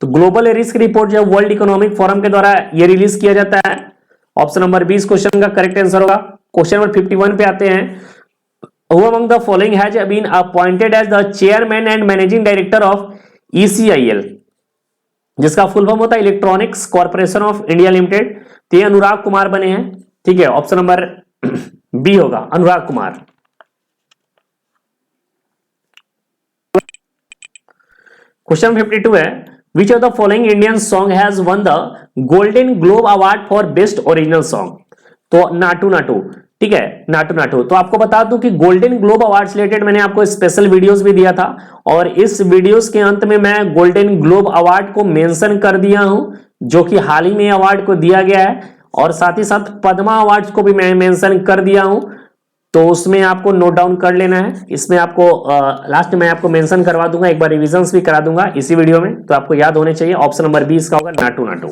[SPEAKER 1] तो ग्लोबल रिस्क रिपोर्ट जो वर्ल्ड इकोनॉमिक फोरम के द्वारा ये रिलीज किया जाता है। ऑप्शन नंबर 20 क्वेश्चन का करेक्ट आंसर होगा। क्वेश्चन नंबर 51 पे आते हैं, who among the following has been appointed as the chairman and managing director of ECIL, जिसका फुल फॉर्म होता है electronics corporation of India limited. तो ये अनुराग कुमार बने हैं। ठीक है, ऑप्शन नंबर बी होगा, अनुराग कुमार। क्वेश्चन 52 है, which of the following Indian song has one the golden globe award for best original song. तो नाटू नाटू। ठीक है, नाटू नाटू। तो आपको बता दूं कि गोल्डन ग्लोब अवार्ड से रिलेटेड मैंने आपको स्पेशल वीडियोस भी दिया था, और इस वीडियोस के अंत में मैं गोल्डन ग्लोब अवार्ड को मेंशन कर दिया हूं, जो कि हाल ही में अवार्ड को दिया गया है, और साथ ही साथ पद्मा अवार्ड्स को भी मैं मेंशन कर दिया हूं। तो उसमें आपको नोट डाउन कर लेना है। इसमें आपको लास्ट में आपको मेंशन करवा दूंगा, एक बार रिविजन्स भी करा दूंगा इसी वीडियो में, तो आपको याद होने चाहिए। ऑप्शन नंबर 20 का होगा Naatu Naatu.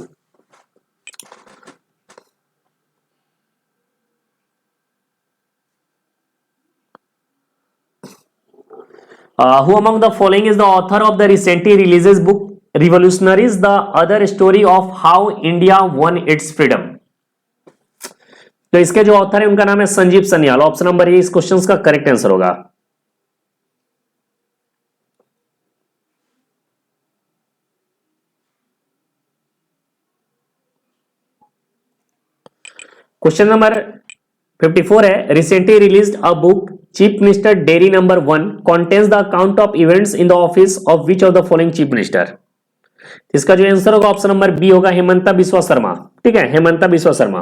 [SPEAKER 1] Who among the following is the author of the recently releases book Revolutionaries, the other story of how India won its freedom? तो इसके जो ऑथर है उनका नाम है Sanjeev Sanyal. Option number A इस क्वेश्चन का करेक्ट आंसर होगा। क्वेश्चन नंबर 54 है, recently released a book chief minister dairy number 1 contains the account of events in the office of which of the following chief minister? इसका जो answer होगा option number B होगा, हेमंता बिस्वा शर्मा। ठीक है, हेमंता बिस्वा शर्मा।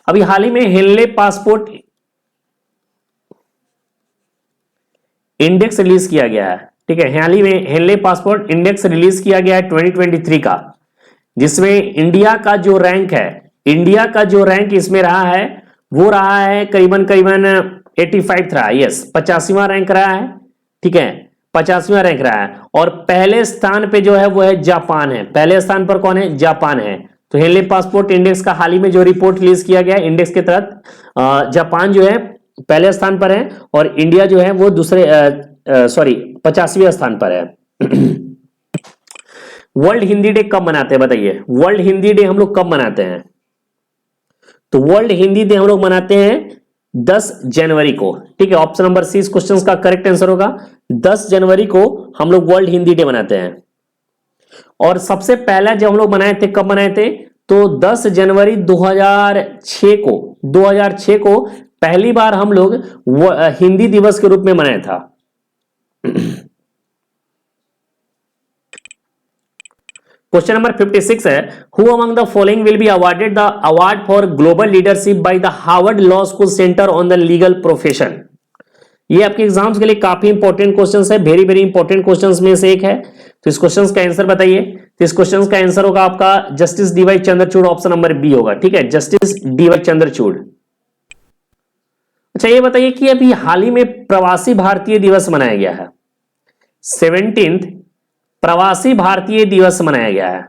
[SPEAKER 1] अभी हाल ही में हेनले पासपोर्ट इंडेक्स रिलीज किया गया है। ठीक है, हाल ही में हेनले पासपोर्ट इंडेक्स रिलीज किया गया है 2023 का, जिसमें इंडिया का जो रैंक इसमें रहा है वो रहा है करीबन 85 रहा है। यस, 85वां रैंक रहा है। ठीक है, 85वां रैंक रहा है, और पहले स्थान पे जो है वो है जापान है। पहले स्थान पर कौन है? जापान है। तो हेनले पासपोर्ट इंडेक्स का हाल ही में जो रिपोर्ट रिलीज किया गया है, इंडेक्स के तहत जापान जो है पहले स्थान पर है, और इंडिया जो है वो दूसरे 85वें स्थान पर है। वर्ल्ड हिंदी डे कब मनाते हैं बताइए? वर्ल्ड हिंदी डे हम लोग कब मनाते हैं? तो वर्ल्ड हिंदी डे हम लोग मनाते हैं 10 जनवरी को। ठीक है, ऑप्शन नंबर सी इस क्वेश्चन का करेक्ट आंसर होगा। 10 जनवरी को हम लोग वर्ल्ड हिंदी डे मनाते हैं। और सबसे पहला जब हम लोग मनाए थे, कब मनाए थे? तो 10 जनवरी 2006 को पहली बार हम लोग हिंदी दिवस के रूप में मनाया था। क्वेश्चन नंबर 56 है, who among the following will be awarded the award for global leadership by the Harvard law school centre on the legal profession? ये आपके एग्जाम्स के लिए काफी इंपॉर्टेंट क्वेश्चन है, वेरी वेरी इंपॉर्टेंट क्वेश्चन में से एक है। तो इस क्वेश्चन का आंसर बताइए। तो इस क्वेश्चन का आंसर होगा आपका justice DY Chandrachud. Option number B होगा। ठीक है, जस्टिस डीवाई चंद्रचूड़। अच्छा, ये बताइए कि अभी हाल ही में प्रवासी भारतीय दिवस मनाया गया है। 17th प्रवासी भारतीय दिवस मनाया गया है,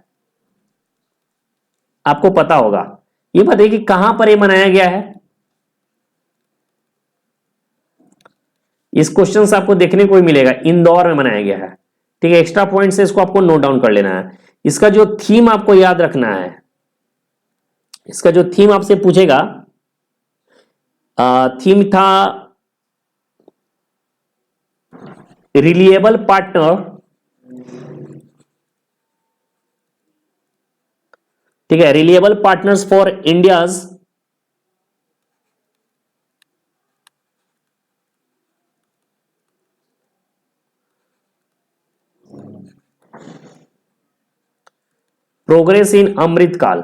[SPEAKER 1] आपको पता होगा। ये बताइए कि कहां पर यह मनाया गया है? इस क्वेश्चन से आपको देखने को मिलेगा, इंदौर में मनाया गया है। ठीक है, एक्स्ट्रा पॉइंट से इसको आपको नोट डाउन कर लेना है। इसका जो थीम आपको याद रखना है, इसका जो थीम आपसे पूछेगा, थीम था रिलायबल पार्टनर। ठीक है, reliable partners for India's progress in Amritkaal.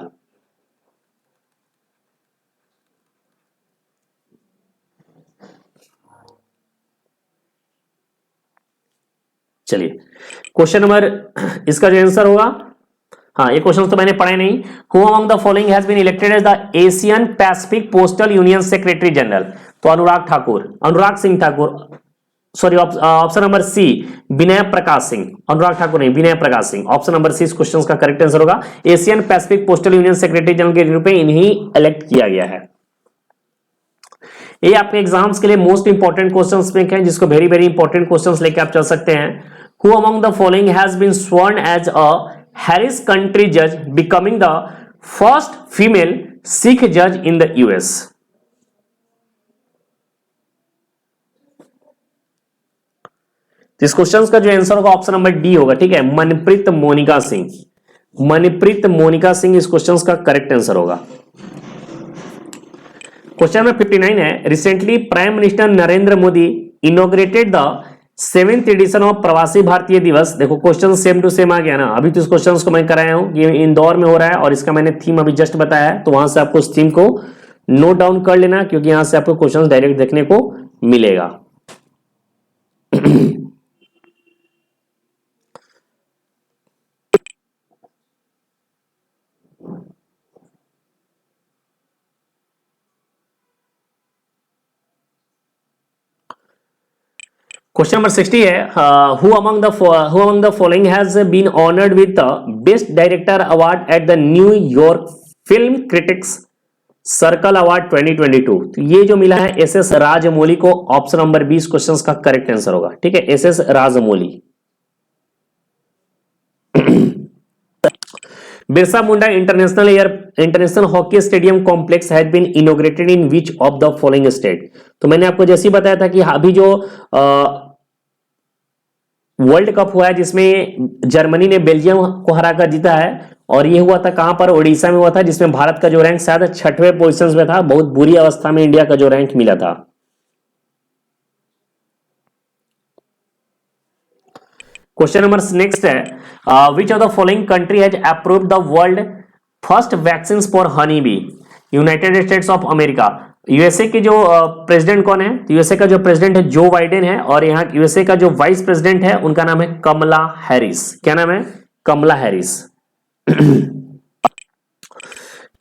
[SPEAKER 1] चलिए, क्वेश्चन नंबर इसका जो आंसर होगा, हाँ ये क्वेश्चन तो मैंने पढ़े नहीं। Who among the following has been elected as the Asian Pacific Postal Union secretary general? तो Anurag Singh Thakur. Sorry, option number C Vinay Prakash Singh, Anurag Thakur नहीं, Vinay Prakash Singh. Option number C इस क्वेश्चन का करेक्ट आंसर होगा। Asian Pacific Postal Union secretary general के रूप में इन्हीं elect किया गया है। ये आपके एग्जाम्स के लिए मोस्ट इंपॉर्टेंट क्वेश्चंस में है, जिसको वेरी वेरी इंपॉर्टेंट क्वेश्चंस लेके आप चल सकते हैं। Who among the following has been Swarna as a Harris country जज, becoming the first female Sikh जज इन द यूएस? इस क्वेश्चन का जो आंसर होगा ऑप्शन नंबर डी होगा। ठीक है, मनप्रीत मोनिका सिंह। मनप्रीत मोनिका सिंह इस क्वेश्चन का करेक्ट आंसर होगा। क्वेश्चन नंबर 59 है, recently prime minister Narendra Modi inaugurated the 7th edition of Pravasi Bharatiya Divas. देखो क्वेश्चन सेम टू सेम आ गया ना। अभी तो इस क्वेश्चन को मैं कराया हूं, ये इंदौर में हो रहा है और इसका मैंने थीम अभी जस्ट बताया है, तो वहां से आपको उस थीम को नोट डाउन कर लेना, क्योंकि यहां से आपको क्वेश्चन डायरेक्ट देखने को मिलेगा। क्वेश्चन नंबर 60 है, who among the following has been honoured with the best director award at the New York film critics circle award 2022? तो ये जो मिला है एस एस राजमौली को। ऑप्शन नंबर 20 क्वेश्चन का करेक्ट आंसर होगा। ठीक है, S S Rajamouli. Birsa Munda international hockey stadium complex has been inaugurated in which of the following state? तो मैंने आपको जैसे ही बताया था कि अभी जो वर्ल्ड कप हुआ है जिसमें जर्मनी ने बेल्जियम को हराकर जीता है, और ये हुआ था कहां पर? ओडिशा में हुआ था, जिसमें भारत का जो रैंक शायद 6वें पोजीशन में था। बहुत बुरी अवस्था में इंडिया का जो रैंक मिला था। क्वेश्चन नंबर नेक्स्ट है, which of the following country has approved the world first vaccine for honey bee? United states of America. USA के जो प्रेसिडेंट कौन है? तो यूएसए का जो प्रेसिडेंट है जो बाइडेन है, और यहाँ यूएसए का जो वाइस प्रेसिडेंट है उनका नाम है कमला हैरिस। क्या नाम है? कमला हैरिस।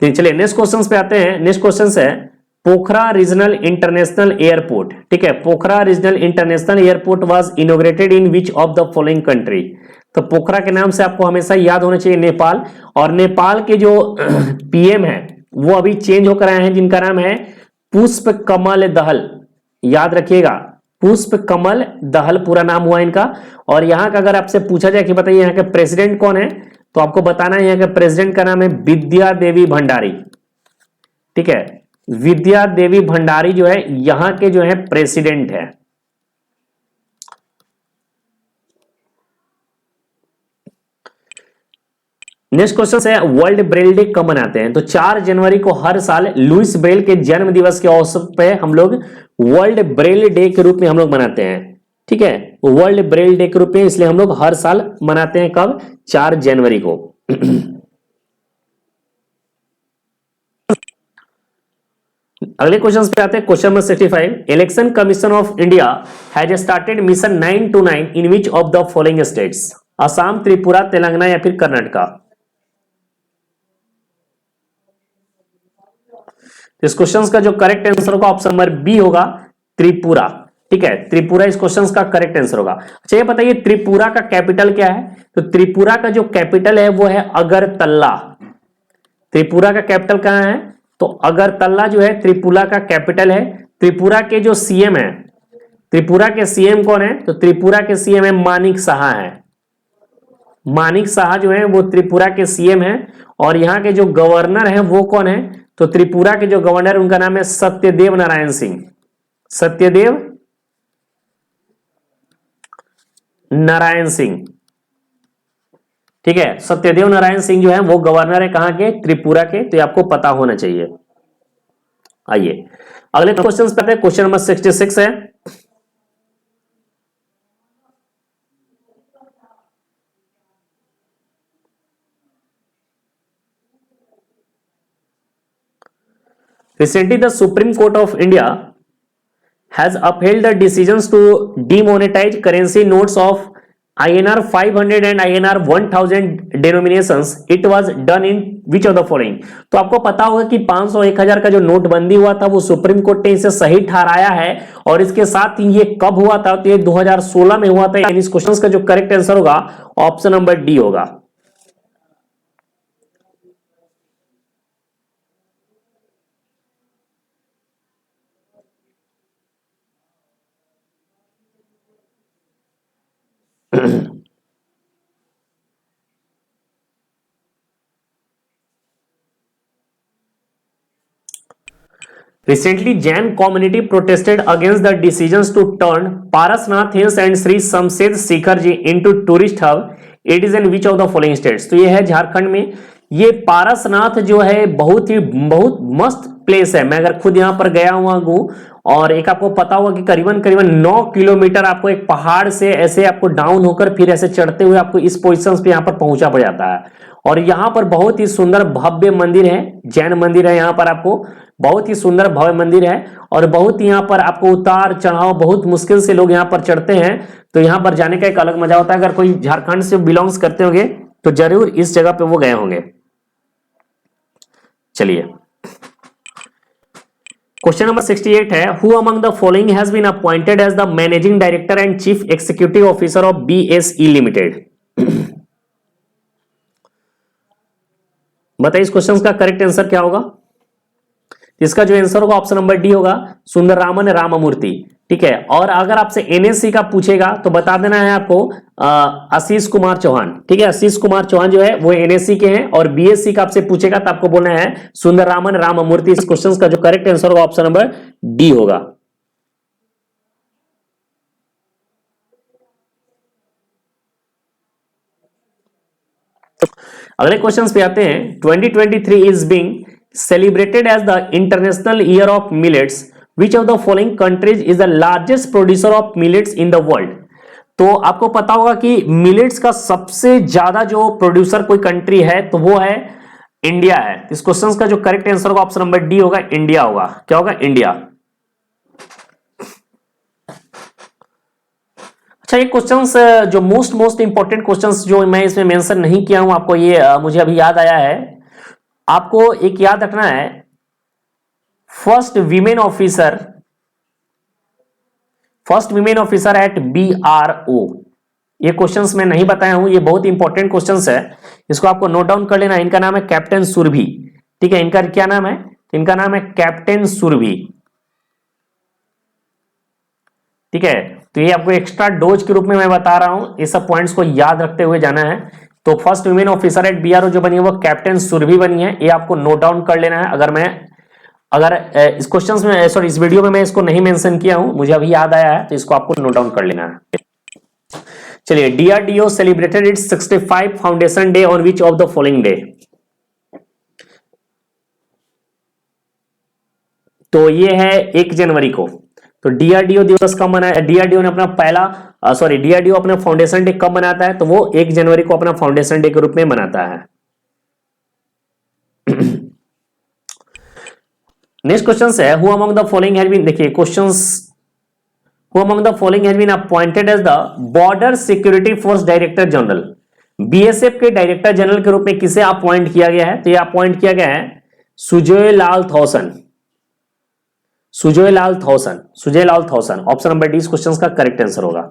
[SPEAKER 1] चलिए नेक्स्ट क्वेश्चन पे आते हैं। नेक्स्ट क्वेश्चन है पोखरा रीजनल इंटरनेशनल एयरपोर्ट। ठीक है, Pokhara regional international airport was inaugurated in which of the following country? तो पोखरा के नाम से आपको हमेशा याद होना चाहिए नेपाल, और नेपाल के जो पीएम है वो अभी चेंज होकर आए हैं, जिनका नाम है पुष्प कमल दहल। याद रखिएगा, पुष्प कमल दहल पूरा नाम हुआ इनका। और यहां का अगर आपसे पूछा जाए कि बताइए यहाँ के प्रेसिडेंट कौन है, तो आपको बताना है यहाँ के प्रेसिडेंट का नाम है विद्या देवी भंडारी। ठीक है, विद्या देवी भंडारी जो है यहां के जो है प्रेसिडेंट है। नेक्स्ट क्वेश्चन है वर्ल्ड ब्रेल डे कब मनाते हैं? तो 4 जनवरी को हर साल लुइस ब्रेल के जन्म दिवस के अवसर पे हम लोग वर्ल्ड ब्रेल डे के रूप में हम लोग मनाते हैं। ठीक है, वर्ल्ड ब्रेल डे के रूप में इसलिए हम लोग हर साल मनाते हैं। कब? 4 जनवरी को। अगले क्वेश्चन पे आते हैं। Question number 65, election commission of India has started mission 929 in which of the following states? Assam, Tripura, Telangana या फिर कर्नाटका? इस क्वेश्चन का जो करेक्ट आंसर होगा ऑप्शन नंबर बी होगा, त्रिपुरा। ठीक है, त्रिपुरा इस क्वेश्चन का करेक्ट आंसर होगा। अच्छा ये बताइए त्रिपुरा का कैपिटल क्या है? तो त्रिपुरा का जो कैपिटल है वो है अगरतला। त्रिपुरा का कैपिटल कहां है? तो अगरतला जो है त्रिपुरा का कैपिटल है। त्रिपुरा के जो सीएम है, त्रिपुरा के सीएम कौन है? तो त्रिपुरा के सीएम है मानिक साहा है। मानिक साहा जो है वो त्रिपुरा के सीएम है। और यहां के जो गवर्नर है वो कौन है? तो त्रिपुरा के जो गवर्नर उनका नाम है सत्यदेव नारायण सिंह। सत्यदेव नारायण सिंह। ठीक है, सत्यदेव नारायण सिंह जो है वो गवर्नर है कहां के? त्रिपुरा के। तो ये आपको पता होना चाहिए। आइए अगले क्वेश्चन पे आते हैं। क्वेश्चन नंबर 66 है, recently the Supreme Court of India has upheld the decisions to demonetize currency notes of INR 500 and INR 1000 denominations, it was done in which of the following? तो आपको पता होगा कि 500 1000 का जो नोटबंदी हुआ था वो सुप्रीम कोर्ट ने इसे सही ठहराया है, और इसके साथ ही ये कब हुआ था? तो ये 2016 में हुआ था। यानी इस क्वेश्चन का जो करेक्ट आंसर होगा ऑप्शन नंबर डी होगा। Recently, Jain community protested against the decisions to turn Parasnath Hills and Sri Samsed Shikhar Ji into tourist hub. It is in which of the following states? तो ये है झारखंड में। ये पारसनाथ जो है बहुत मस्त प्लेस है। मैं अगर खुद यहाँ पर गया हुआ हूँ, और एक आपको पता होगा कि करीबन 9 किलोमीटर आपको एक पहाड़ से ऐसे आपको डाउन होकर फिर ऐसे चढ़ते हुए आपको इस पोजीशन पे यहाँ पर पहुंचा पड़ जाता है। और यहाँ पर बहुत ही सुंदर भव्य मंदिर है, जैन मंदिर है। यहाँ पर आपको बहुत ही सुंदर भव्य मंदिर है, और बहुत ही यहाँ पर आपको उतार चढ़ाव बहुत मुश्किल से लोग यहाँ पर चढ़ते हैं। तो यहाँ पर जाने का एक अलग मजा होता है। अगर कोई झारखंड से बिलोंग्स करते होंगे तो जरूर इस जगह पे वो गए होंगे। चलिए, क्वेश्चन नंबर 68 है, who among the following has been appointed as the managing director and chief executive officer of BSE limited? बताइए इस क्वेश्चन का करेक्ट आंसर क्या होगा? इसका जो आंसर होगा ऑप्शन नंबर डी होगा, सुंदररामन राममूर्ति। ठीक है, और अगर आपसे NSE का पूछेगा तो बता देना है आपको आशीष कुमार चौहान। ठीक है, आशीष कुमार चौहान जो है वो NSE के हैं, और BSE का आपसे पूछेगा तो आपको बोलना है सुंदररामन राममूर्ति। इस क्वेश्चन का जो करेक्ट आंसर होगा ऑप्शन नंबर डी होगा। अगले क्वेश्चंस पे आते हैं। 2023 is being celebrated as the International Year of Millets. Which of the following countries is the largest producer of millets in the world? तो आपको पता होगा कि मिलेट्स का सबसे ज्यादा जो प्रोड्यूसर कोई कंट्री है तो वो है इंडिया है। इस क्वेश्चन का जो करेक्ट आंसर होगा ऑप्शन नंबर डी होगा, इंडिया होगा। क्या होगा? इंडिया। अच्छा, ये क्वेश्चंस जो मोस्ट इंपॉर्टेंट क्वेश्चंस जो मैं इसमें मेंशन नहीं किया हूं, आपको ये मुझे अभी याद आया है। आपको एक याद रखना है, first women officer eight BRO। ये क्वेश्चंस मैं नहीं बताया हूं, ये बहुत इंपॉर्टेंट क्वेश्चंस है, इसको आपको नोट डाउन कर लेना। इनका नाम है कैप्टन सुरभि। ठीक है, इनका क्या नाम है? इनका नाम है कैप्टन सुरभि। ठीक है, तो ये आपको एक्स्ट्रा डोज के रूप में मैं बता रहा हूं, ये सब पॉइंट्स को याद रखते हुए जाना है। तो first women officer eight BRO जो बनी है वो कैप्टन सुरभि बनी है, ये आपको नोट डाउन कर लेना है। अगर इस क्वेश्चंस में सॉरी इस वीडियो में मैं इसको नहीं मेंशन किया हूं, मुझे अभी याद आया है, तो इसको आपको नोट डाउन कर लेना है। चलिए, DRDO celebrated it's 65 foundation day on which of the following day? तो ये है 1 जनवरी को। तो DRDO दिवस कब मनाया? DRDO ने अपना DRDO अपना फाउंडेशन डे कब मनाता है? तो वो 1 जनवरी को अपना फाउंडेशन डे के रूप में मनाता है। नेक्स्ट क्वेश्चन है, who among the following has been, देखिए questions, who among the following has been appointed as the border security force director general? BSF के डायरेक्टर जनरल के रूप में किसे अपॉइंट किया गया है? तो ये अपॉइंट किया गया है Sujay Lal थॉसन। Sujay Lal Thaosen. Option number D इस क्वेश्चन का करेक्ट आंसर होगा।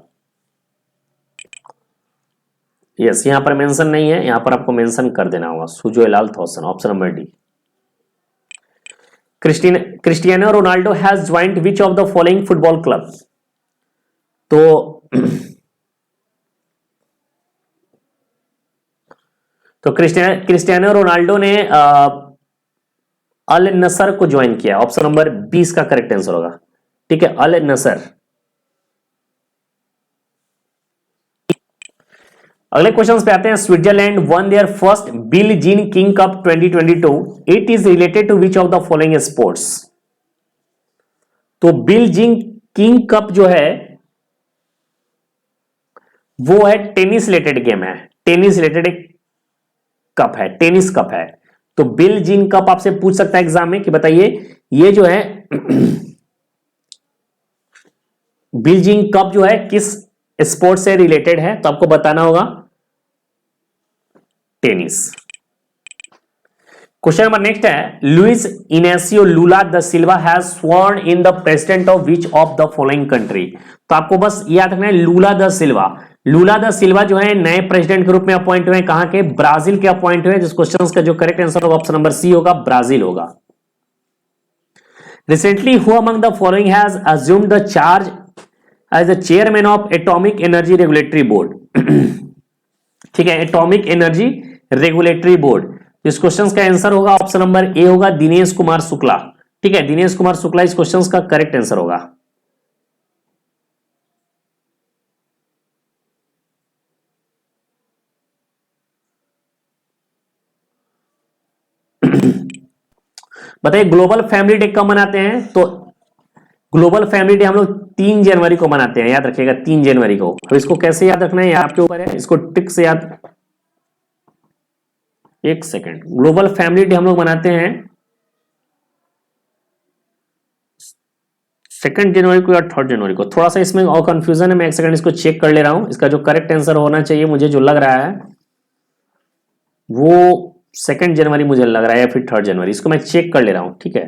[SPEAKER 1] यस, यहां पर मेंशन नहीं है, यहां पर आपको मेंशन कर देना होगा Sujoy Lal Thaosen, option number D. Cristiano Ronaldo has joined which of the following football club? तो क्रिस्टियानो रोनाल्डो ने अल नसर को ज्वाइन किया, ऑप्शन नंबर 20 का करेक्ट आंसर होगा। ठीक है, अल नसर। अगले क्वेश्चन पे आते हैं। Switzerland won their first Billie Jean King cup 2022। It is related to which of the following sports? तो बिल जीन किंग कप जो है वो है टेनिस रिलेटेड गेम है, टेनिस रिलेटेड एक कप है, टेनिस कप है। तो बिल जीन कप आपसे पूछ सकता है एग्जाम में कि बताइए ये जो है बिल जीन कप जो है किस स्पोर्ट्स से रिलेटेड है, तो आपको बताना होगा टेनिस। क्वेश्चन नंबर नेक्स्ट है, Luiz Inacio Lula da Silva has sworn in the president of which of the following country. तो आपको बस याद रखना है लूला द सिल्वा। लूला द सिल्वा जो है नए प्रेसिडेंट के रूप में अपॉइंट हुए, कहां के? ब्राजील के अपॉइंट हुए। जिस क्वेश्चन का जो करेक्ट आंसर होगा ऑप्शन नंबर सी होगा, ब्राजील होगा। Recently who among the following has assumed the charge as the chairman of atomic energy regulatory board. ठीक है, एटॉमिक एनर्जी रेगुलेटरी बोर्ड। इस क्वेश्चन का आंसर होगा ऑप्शन नंबर ए होगा, दिनेश कुमार शुक्ला। ठीक है, दिनेश कुमार शुक्ला इस क्वेश्चन का करेक्ट आंसर होगा। बताइए ग्लोबल फैमिली डे कब मनाते हैं? तो ग्लोबल फैमिली डे हम लोग 3 जनवरी को मनाते हैं, याद रखिएगा 3 जनवरी को। तो इसको कैसे याद रखना है आपके ऊपर है, इसको टिक से याद। एक सेकेंड, ग्लोबल फैमिली डे हम लोग मनाते हैं 2 जनवरी को या 3 जनवरी को। थोड़ा सा इसमें और कंफ्यूजन है, मैं एक सेकंड इसको चेक कर ले रहा हूं। इसका जो करेक्ट आंसर होना चाहिए मुझे जो लग रहा है वो 2 जनवरी मुझे लग रहा है, या फिर 3 जनवरी। इसको मैं चेक कर ले रहा हूं। ठीक है,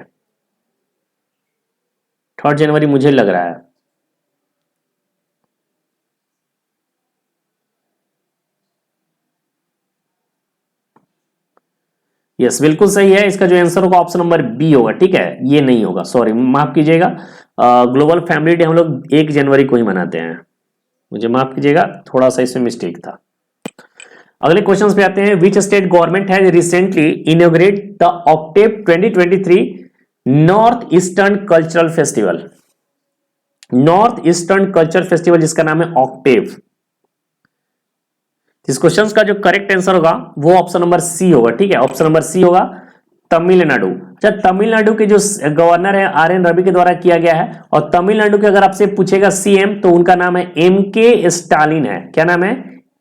[SPEAKER 1] 3 जनवरी मुझे लग रहा है। यस, बिल्कुल सही है। इसका जो आंसर होगा ऑप्शन नंबर बी होगा। ठीक है, ये नहीं होगा, सॉरी माफ कीजिएगा। ग्लोबल फैमिली डे हम लोग 1 जनवरी को ही मनाते हैं, मुझे माफ कीजिएगा, थोड़ा सा इसमें मिस्टेक था। अगले क्वेश्चन पे आते हैं, which state government has recently inaugurate the Octave 2023 north eastern cultural festival. North eastern cultural festival जिसका नाम है ऑक्टेव। इस क्वेश्चन का जो करेक्ट आंसर होगा वो ऑप्शन नंबर सी होगा। ठीक है, ऑप्शन नंबर सी होगा, तमिलनाडु। अच्छा, तमिलनाडु के जो गवर्नर है आर एन रवि के द्वारा किया गया है। और तमिलनाडु के अगर आपसे पूछेगा सीएम तो उनका नाम है एम के स्टालिन है। क्या नाम है?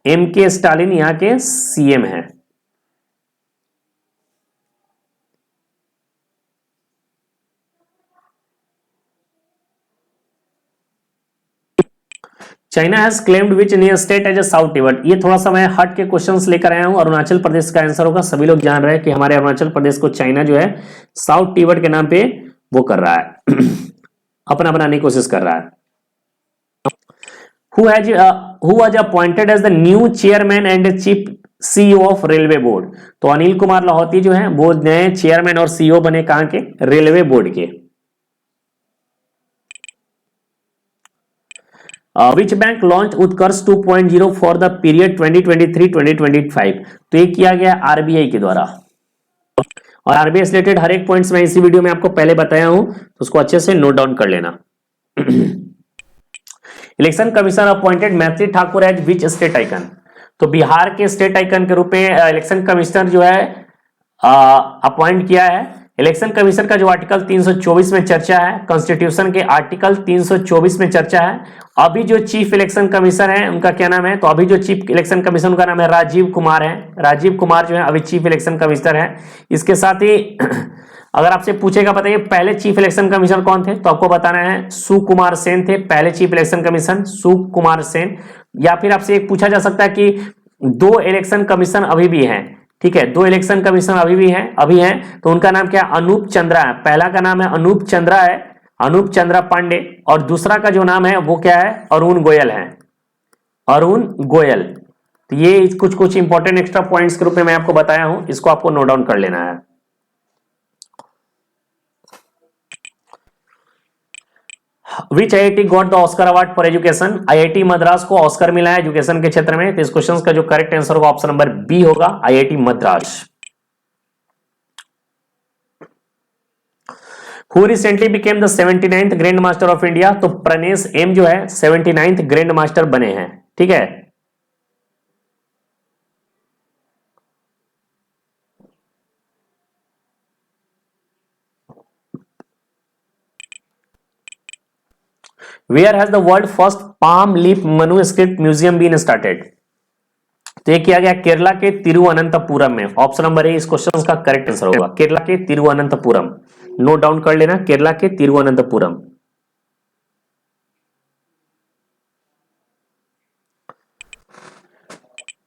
[SPEAKER 1] एम के स्टालिन यहां के सीएम है। China has claimed which near state as a south Tibet. ये थोड़ा सा मैं हट के क्वेश्चंस लेकर आया हूं। अरुणाचल प्रदेश का आंसर होगा। सभी लोग जान रहे हैं कि हमारे अरुणाचल प्रदेश को चाइना जो है साउथ टिबेट के नाम पे वो कर रहा है अपना बनाने की कोशिश कर रहा है। who was appointed as the new chairman and chief CEO of railway board. तो अनिल कुमार लाहौती जो है वो नए चेयरमैन और सीईओ बने, कहां के? रेलवे बोर्ड के। Which bank launch Utkarsh 2.0 for the period 2023-2025। तो ये किया गया आरबीआई के द्वारा। और आरबीआई से रिलेटेड हर एक पॉइंट्स मैं इसी वीडियो में आपको पहले बताया हूं, तो उसको अच्छे से नोट डाउन कर लेना। Election commission appointed Maithili Thakur as which state icon. तो बिहार के स्टेट आइकन के रूप में इलेक्शन कमिश्नर जो है अपॉइंट किया है। इलेक्शन कमीशन का जो आर्टिकल 324 में चर्चा है, कॉन्स्टिट्यूशन के आर्टिकल 324 में चर्चा है। अभी जो चीफ इलेक्शन कमिश्नर है उनका क्या नाम है? तो अभी जो चीफ इलेक्शन कमिश्नर का नाम है राजीव कुमार है। राजीव कुमार जो है अभी चीफ इलेक्शन कमिश्नर है। इसके साथ ही अगर आपसे पूछेगा बताइए पहले चीफ इलेक्शन कमिश्नर कौन थे, तो आपको बताना है सुकुमार सेन थे पहले chief election commission, Sukumar Sen. या फिर आपसे एक पूछा जा सकता है कि 2 इलेक्शन कमीशन अभी भी हैं। ठीक है, 2 इलेक्शन कमीशन अभी हैं, तो उनका नाम क्या है? अनूप चंद्रा है। पहला का नाम है अनूप चंद्रा है, अनूप चंद्रा पांडे। और दूसरा का जो नाम है वो क्या है? अरुण गोयल है, अरुण गोयल। तो ये कुछ इंपॉर्टेंट एक्स्ट्रा पॉइंट्स के रूप में मैं आपको बताया हूं, इसको आपको नोट डाउन कर लेना है। विच IIT got the Oscar award for education. IIT Madras को ऑस्कर मिला है एजुकेशन के क्षेत्र में। तो इस क्वेश्चन का जो करेक्ट आंसर होगा ऑप्शन नंबर बी होगा, IIT Madras. Who recently became the 79th grand master of India. तो प्रणेश एम जो है 79th ग्रैंड मास्टर बने हैं। ठीक है, where has the world first palm leaf manuscript museum been started. तो ये किया गया केरला के तिरुवनंतपुरम में। ऑप्शन नंबर ए इस क्वेश्चन का करेक्ट आंसर होगा, केरला के तिरुवनंतपुरम। नोट डाउन कर लेना, केरला के Thiruvananthapuram.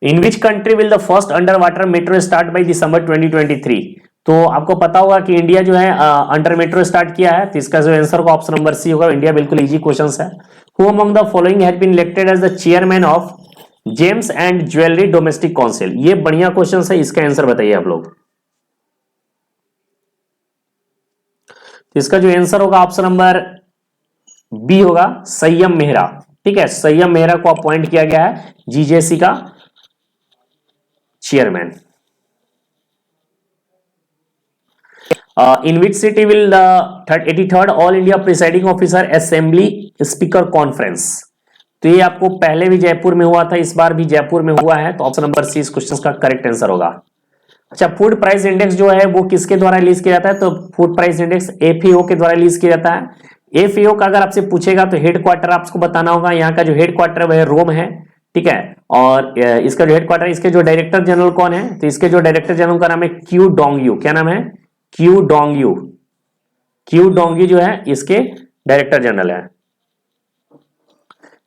[SPEAKER 1] In which country will the first underwater metro start by December 2023? तो आपको पता होगा कि इंडिया जो है अंडर मेट्रो स्टार्ट किया है, तो इसका जो आंसर होगा ऑप्शन नंबर सी होगा, इंडिया। बिल्कुल इजी क्वेश्चन है। Who among the following has been elected as the chairman of gems and jewellery domestic council? ये बढ़िया क्वेश्चन है, इसका आंसर बताइए आप लोग। इसका जो आंसर होगा ऑप्शन नंबर बी होगा, संयम मेहरा। ठीक है, संयम मेहरा को अपॉइंट किया गया है जीजेसी का chairman. In which city will the 83rd all India presiding officer assembly speaker conference? तो ये आपको पहले भी जयपुर में हुआ था, इस बार भी जयपुर में हुआ है, तो ऑप्शन नंबर सी इस क्वेश्चन का करेक्ट आंसर होगा। अच्छा, फूड प्राइस इंडेक्स जो है वो किसके द्वारा रिलीज किया जाता है? तो फूड प्राइस इंडेक्स एफएओ के द्वारा रिलीज किया जाता है। एफएओ का अगर आपसे पूछेगा तो हेडक्वार्टर आपको बताना होगा, यहाँ का जो हेडक्वार्टर है वह रोम है। ठीक है, और इसका जो हेडक्वार्टर, इसके जो डायरेक्टर जनरल कौन है? तो इसके जो डायरेक्टर जनरल का नाम है क्यू डोंगयू। क्या नाम है? क्यू डोंगयू। क्यू डोंगयू जो है इसके डायरेक्टर जनरल है।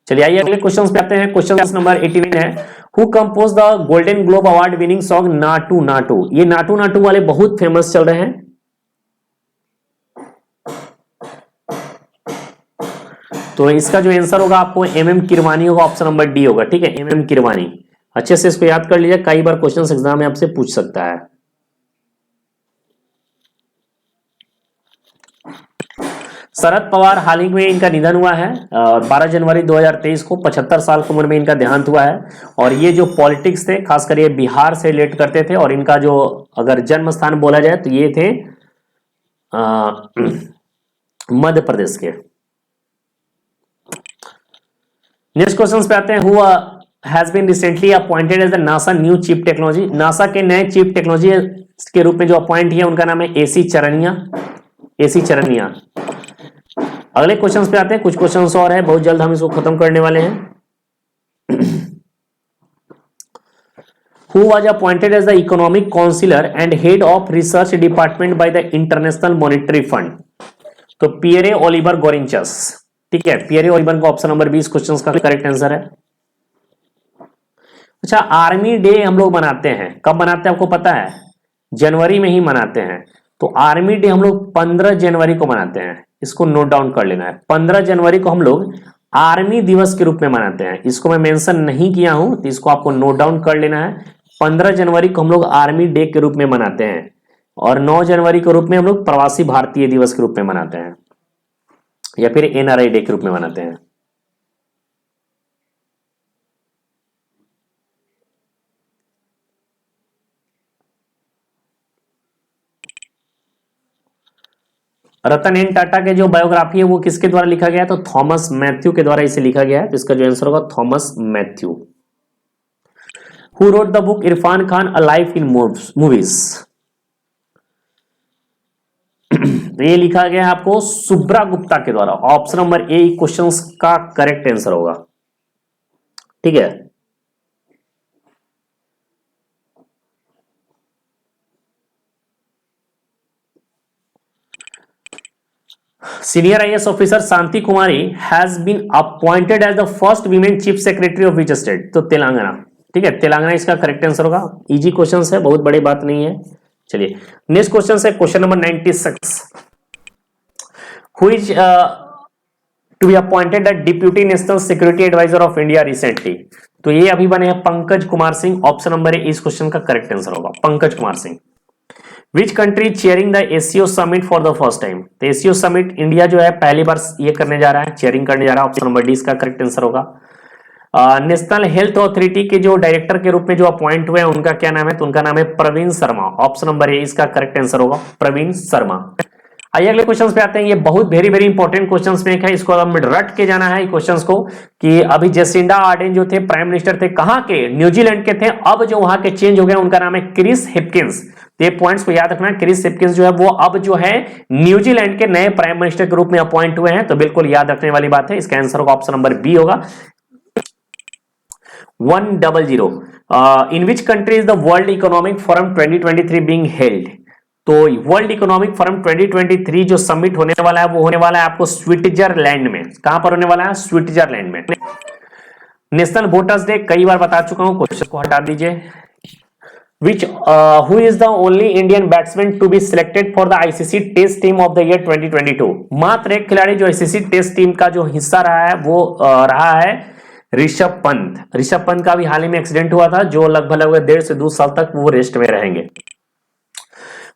[SPEAKER 1] चलिए आइए अगले क्वेश्चन पे आते हैं। क्वेश्चन नंबर 89 है, who compose the golden globe award winning song Naatu Naatu? ये नाटू नाटू वाले बहुत फेमस चल रहे हैं। तो इसका जो आंसर होगा आपको एमएम किरवानी होगा, ऑप्शन नंबर डी होगा। ठीक है, एमएम किरवानी। अच्छे से इसको याद कर लीजिए, कई बार क्वेश्चन एग्जाम में आपसे पूछ सकता है। शरद पवार हाल ही में इनका निधन हुआ है, 12 जनवरी 2023 को 75 साल की उम्र में इनका देहांत हुआ है। और ये जो पॉलिटिक्स थे, खासकर ये बिहार से रिलेट करते थे, और इनका जो अगर जन्म स्थान बोला जाए तो ये थे मध्य प्रदेश के। नेक्स्ट क्वेश्चन पे आते हैं, who has been recently appointed as the NASA new chief technology? NASA के नए चीफ टेक्नोलॉजी के रूप में जो अपॉइंट किया उनका नाम है एसी चरनिया। एसी चरनिया। अगले क्वेश्चन पे आते हैं, कुछ क्वेश्चंस और है, बहुत जल्द हम इसको खत्म करने वाले हैं। Who was appointed as the economic counsellor and head of research department by the international monetary fund? तो पियरे ओलिवर गोरिंचस। ठीक है, पियरे ओलिवर का ऑप्शन नंबर 20 क्वेश्चन का करेक्ट आंसर है। अच्छा, आर्मी डे हम लोग मनाते हैं, कब मनाते हैं आपको पता है? जनवरी में ही मनाते हैं। तो आर्मी डे हम लोग 15 जनवरी को मनाते हैं, इसको नोट डाउन कर लेना है। 15 जनवरी को हम लोग आर्मी दिवस के रूप में मनाते हैं, इसको मैं मेंशन नहीं किया हूं तो इसको आपको नोट डाउन कर लेना है। 15 जनवरी को हम लोग आर्मी डे के रूप में मनाते हैं, और 9 जनवरी के रूप में हम लोग प्रवासी भारतीय दिवस के रूप में मनाते हैं, या फिर एनआरआई डे के रूप में मनाते हैं। रतन एन टाटा के जो बायोग्राफी है वो किसके द्वारा लिखा गया है? तो थॉमस मैथ्यू के द्वारा इसे लिखा गया है, तो इसका जो आंसर होगा Thomas Mathew. Who wrote the book Irrfan Khan a life in movies? ये लिखा गया है आपको सुब्रा गुप्ता के द्वारा, ऑप्शन नंबर ए क्वेश्चन का करेक्ट आंसर होगा। ठीक है, senior IAS officer Shanti Kumari has been appointed as the first women chief secretary of which state? तो तेलंगाना। ठीक है, तेलंगाना इसका करेक्ट आंसर होगा। इजी क्वेश्चन है, बहुत बड़ी बात नहीं है। चलिए नेक्स्ट क्वेश्चन है, question number 96। Who is to be appointed the deputy national security adviser of India recently? तो ये अभी बने हैं Pankaj Kumar Singh, option number A इस क्वेश्चन का करेक्ट आंसर होगा, Pankaj Kumar Singh. Which country chairing the ASEO summit for the first time? तो ASEO summit India जो है पहली बार ये करने जा रहा है, चेयरिंग करने जा रहा है, ऑप्शन नंबर डी इसका करेक्ट आंसर होगा। नेशनल हेल्थ अथॉरिटी के जो डायरेक्टर के रूप में जो अपॉइंट हुए हैं उनका क्या नाम है? तो उनका नाम है Praveen Sharma, option number A इसका करेक्ट आंसर होगा, प्रवीण शर्मा। आइए अगले क्वेश्चन पे आते हैं, ये बहुत वेरी वेरी इंपॉर्टेंट क्वेश्चन में एक है, इसको हम रट के जाना है क्वेश्चन को, कि अभी जेसिंडा आर्डेन जो थे प्राइम मिनिस्टर थे, कहां के? न्यूजीलैंड के थे, अब जो वहां के चेंज हो गए उनका नाम है क्रिस हिपकिंस। ये पॉइंट्स को याद रखना, क्रिस हिपकिंस जो है वो अब जो है न्यूजीलैंड के नए प्राइम मिनिस्टर के रूप में अपॉइंट हुए हैं, तो बिल्कुल याद रखने वाली बात है। इसका आंसर होगा ऑप्शन नंबर बी होगा 100। In which country is the World economic Forum 2023 being held? तो वर्ल्ड इकोनॉमिक फोरम 2023 जो समिट होने वाला है वो होने वाला है आपको स्विट्जरलैंड में। कहां पर होने वाला है? स्विट्जरलैंड में। नेशनल वोटर्स डे कई बार बता चुका हूं, क्वेश्चन को हटा दीजिए। Which who is the only Indian batsman to be selected for the ICC Test Team of the year 2022? मात्र एक खिलाड़ी जो ICC टेस्ट टीम का जो हिस्सा रहा है वो रहा है ऋषभ पंत। ऋषभ पंत का भी हाल ही में एक्सीडेंट हुआ था, जो लगभग 1.5 से 2 साल तक वो रेस्ट में रहेंगे।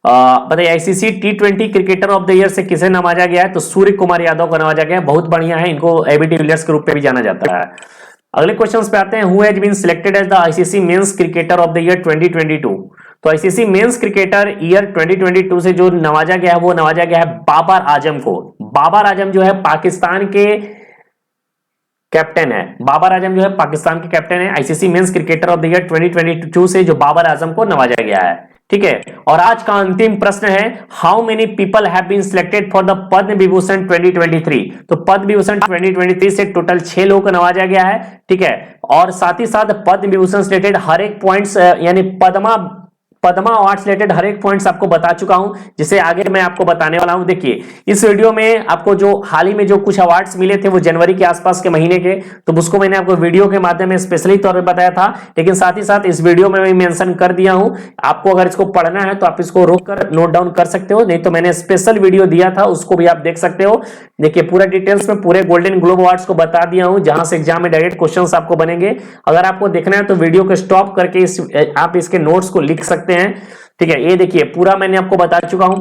[SPEAKER 1] बताइए ICC T20 cricketer of the year से किसे नवाजा गया है? तो सूर्य कुमार यादव को नवाजा गया है। बहुत बढ़िया है, इनको एबी डिविलियर्स के रूप में भी जाना जाता है। अगले क्वेश्चंस पे आते हैं। Who has been selected as the ICC men's cricketer of the year 2022? तो आईसीसी मेंस क्रिकेटर ईयर 2022 से जो नवाजा गया है वो नवाजा गया है बाबर आजम को। बाबर आजम जो है पाकिस्तान के कैप्टन है। बाबर आजम जो है पाकिस्तान के कैप्टन है। ICC men's cricketer of the year 2022 से जो बाबर आजम को नवाजा गया है। ठीक है, और आज का अंतिम प्रश्न है, how many people have been selected for the Padma Vibhushan 2023? तो पद्म विभूषण 2023 से टोटल 6 लोगों को नवाजा गया है। ठीक है, और साथ ही साथ पद्म विभूषण से रिलेटेड हर एक पॉइंट्स यानी पद्मा अवार्ड से रिलेटेड हर एक पॉइंट्स आपको बता चुका हूं, जिसे आगे मैं आपको बताने वाला हूं। देखिए इस वीडियो में आपको जो हाल ही में जो कुछ अवार्ड्स मिले थे वो जनवरी के आसपास के महीने के, तो उसको मैंने आपको वीडियो के माध्यम में स्पेशली तौर पे बताया था, लेकिन साथ ही साथ इस वीडियो में मैं मेंशन कर दिया हूं। आपको अगर इसको पढ़ना है तो आप इसको रोक कर नोट डाउन कर सकते हो, नहीं तो मैंने स्पेशल वीडियो दिया था, उसको भी आप देख सकते हो। देखिए पूरा डिटेल्स में पूरे गोल्डन ग्लोब अवार्ड्स को बता दिया हूं, जहां से एग्जाम में डायरेक्ट क्वेश्चंस आपको बनेंगे। अगर आपको देखना है तो वीडियो को स्टॉप करके आप इसके नोट्स को लिख सकते हैं। ठीक है, ये देखिए पूरा मैंने आपको बता चुका हूं।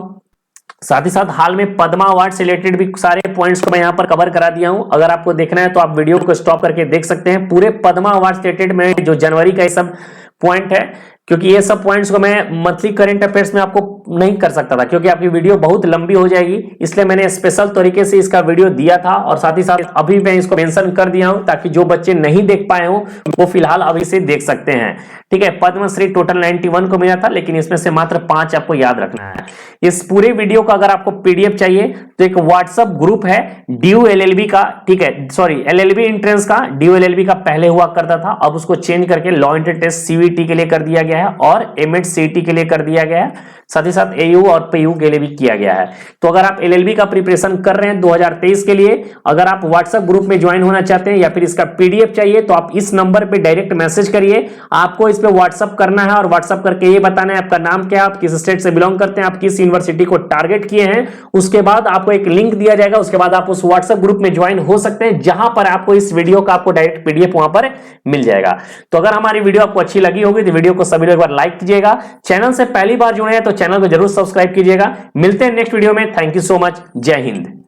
[SPEAKER 1] साथ ही साथ हाल में पद्मा अवार्ड से रिलेटेड भी सारे पॉइंट्स को मैं यहां पर कवर करा दिया हूं। अगर आपको देखना है तो आप वीडियो को स्टॉप करके देख सकते हैं। पूरे पद्मा अवार्ड से रिलेटेड में जो जनवरी का ये सब पॉइंट है, क्योंकि ये सब पॉइंट्स को मैं मंथली करंट अफेयर्स में आपको नहीं कर सकता था, क्योंकि आपकी वीडियो बहुत लंबी हो जाएगी, इसलिए मैंने स्पेशल तरीके से इसका वीडियो दिया था। और साथ ही साथ अभी मैं इसको मेंशन कर दिया हूं ताकि जो बच्चे नहीं देख पाए हो वो फिलहाल अभी से देख सकते हैं। ठीक है, पद्मश्री टोटल 91 को मिला था, लेकिन इसमें से मात्र 5 आपको याद रखना है। इस पूरे वीडियो का अगर आपको पीडीएफ चाहिए तो एक व्हाट्सएप ग्रुप है ड्यू एलएलबी का। ठीक है, सॉरी एलएलबी एंट्रेंस का, ड्यू एलएलबी का पहले हुआ करता था, अब उसको चेंज करके लॉ एंट्री टेस्ट सीवीटी के लिए कर दिया गया है और एमएड सीटी के लिए कर दिया गया है। साथ ही साथ एयू और पीयू के लिए भी किया गया है। तो अगर आप एलएलबी का प्रिपरेशन कर रहे हैं 2023 के लिए, अगर आप व्हाट्सएप ग्रुप में ज्वाइन होना चाहते हैं या फिर इसका पीडीएफ चाहिए, तो आप इस नंबर पे डायरेक्ट मैसेज करिए। आपको इस पे व्हाट्सएप करना है और व्हाट्सएप करके ये बताना है आपका नाम क्या है, आप किस स्टेट से बिलोंग करते हैं, आप किस यूनिवर्सिटी को टारगेट किए हैं। उसके बाद आपको एक लिंक दिया जाएगा, उसके बाद आप उस व्हाट्सएप ग्रुप में ज्वाइन हो सकते हैं, जहां पर आपको इस वीडियो का आपको डायरेक्ट पीडीएफ वहां पर मिल जाएगा। तो अगर हमारी वीडियो आपको अच्छी लगी होगी तो वीडियो को सभी लोग एक बार लाइक कीजिएगा। चैनल से पहली बार जुड़े हैं तो चैनल को जरूर सब्सक्राइब कीजिएगा। मिलते हैं नेक्स्ट वीडियो में। Thank you so much. जय हिंद।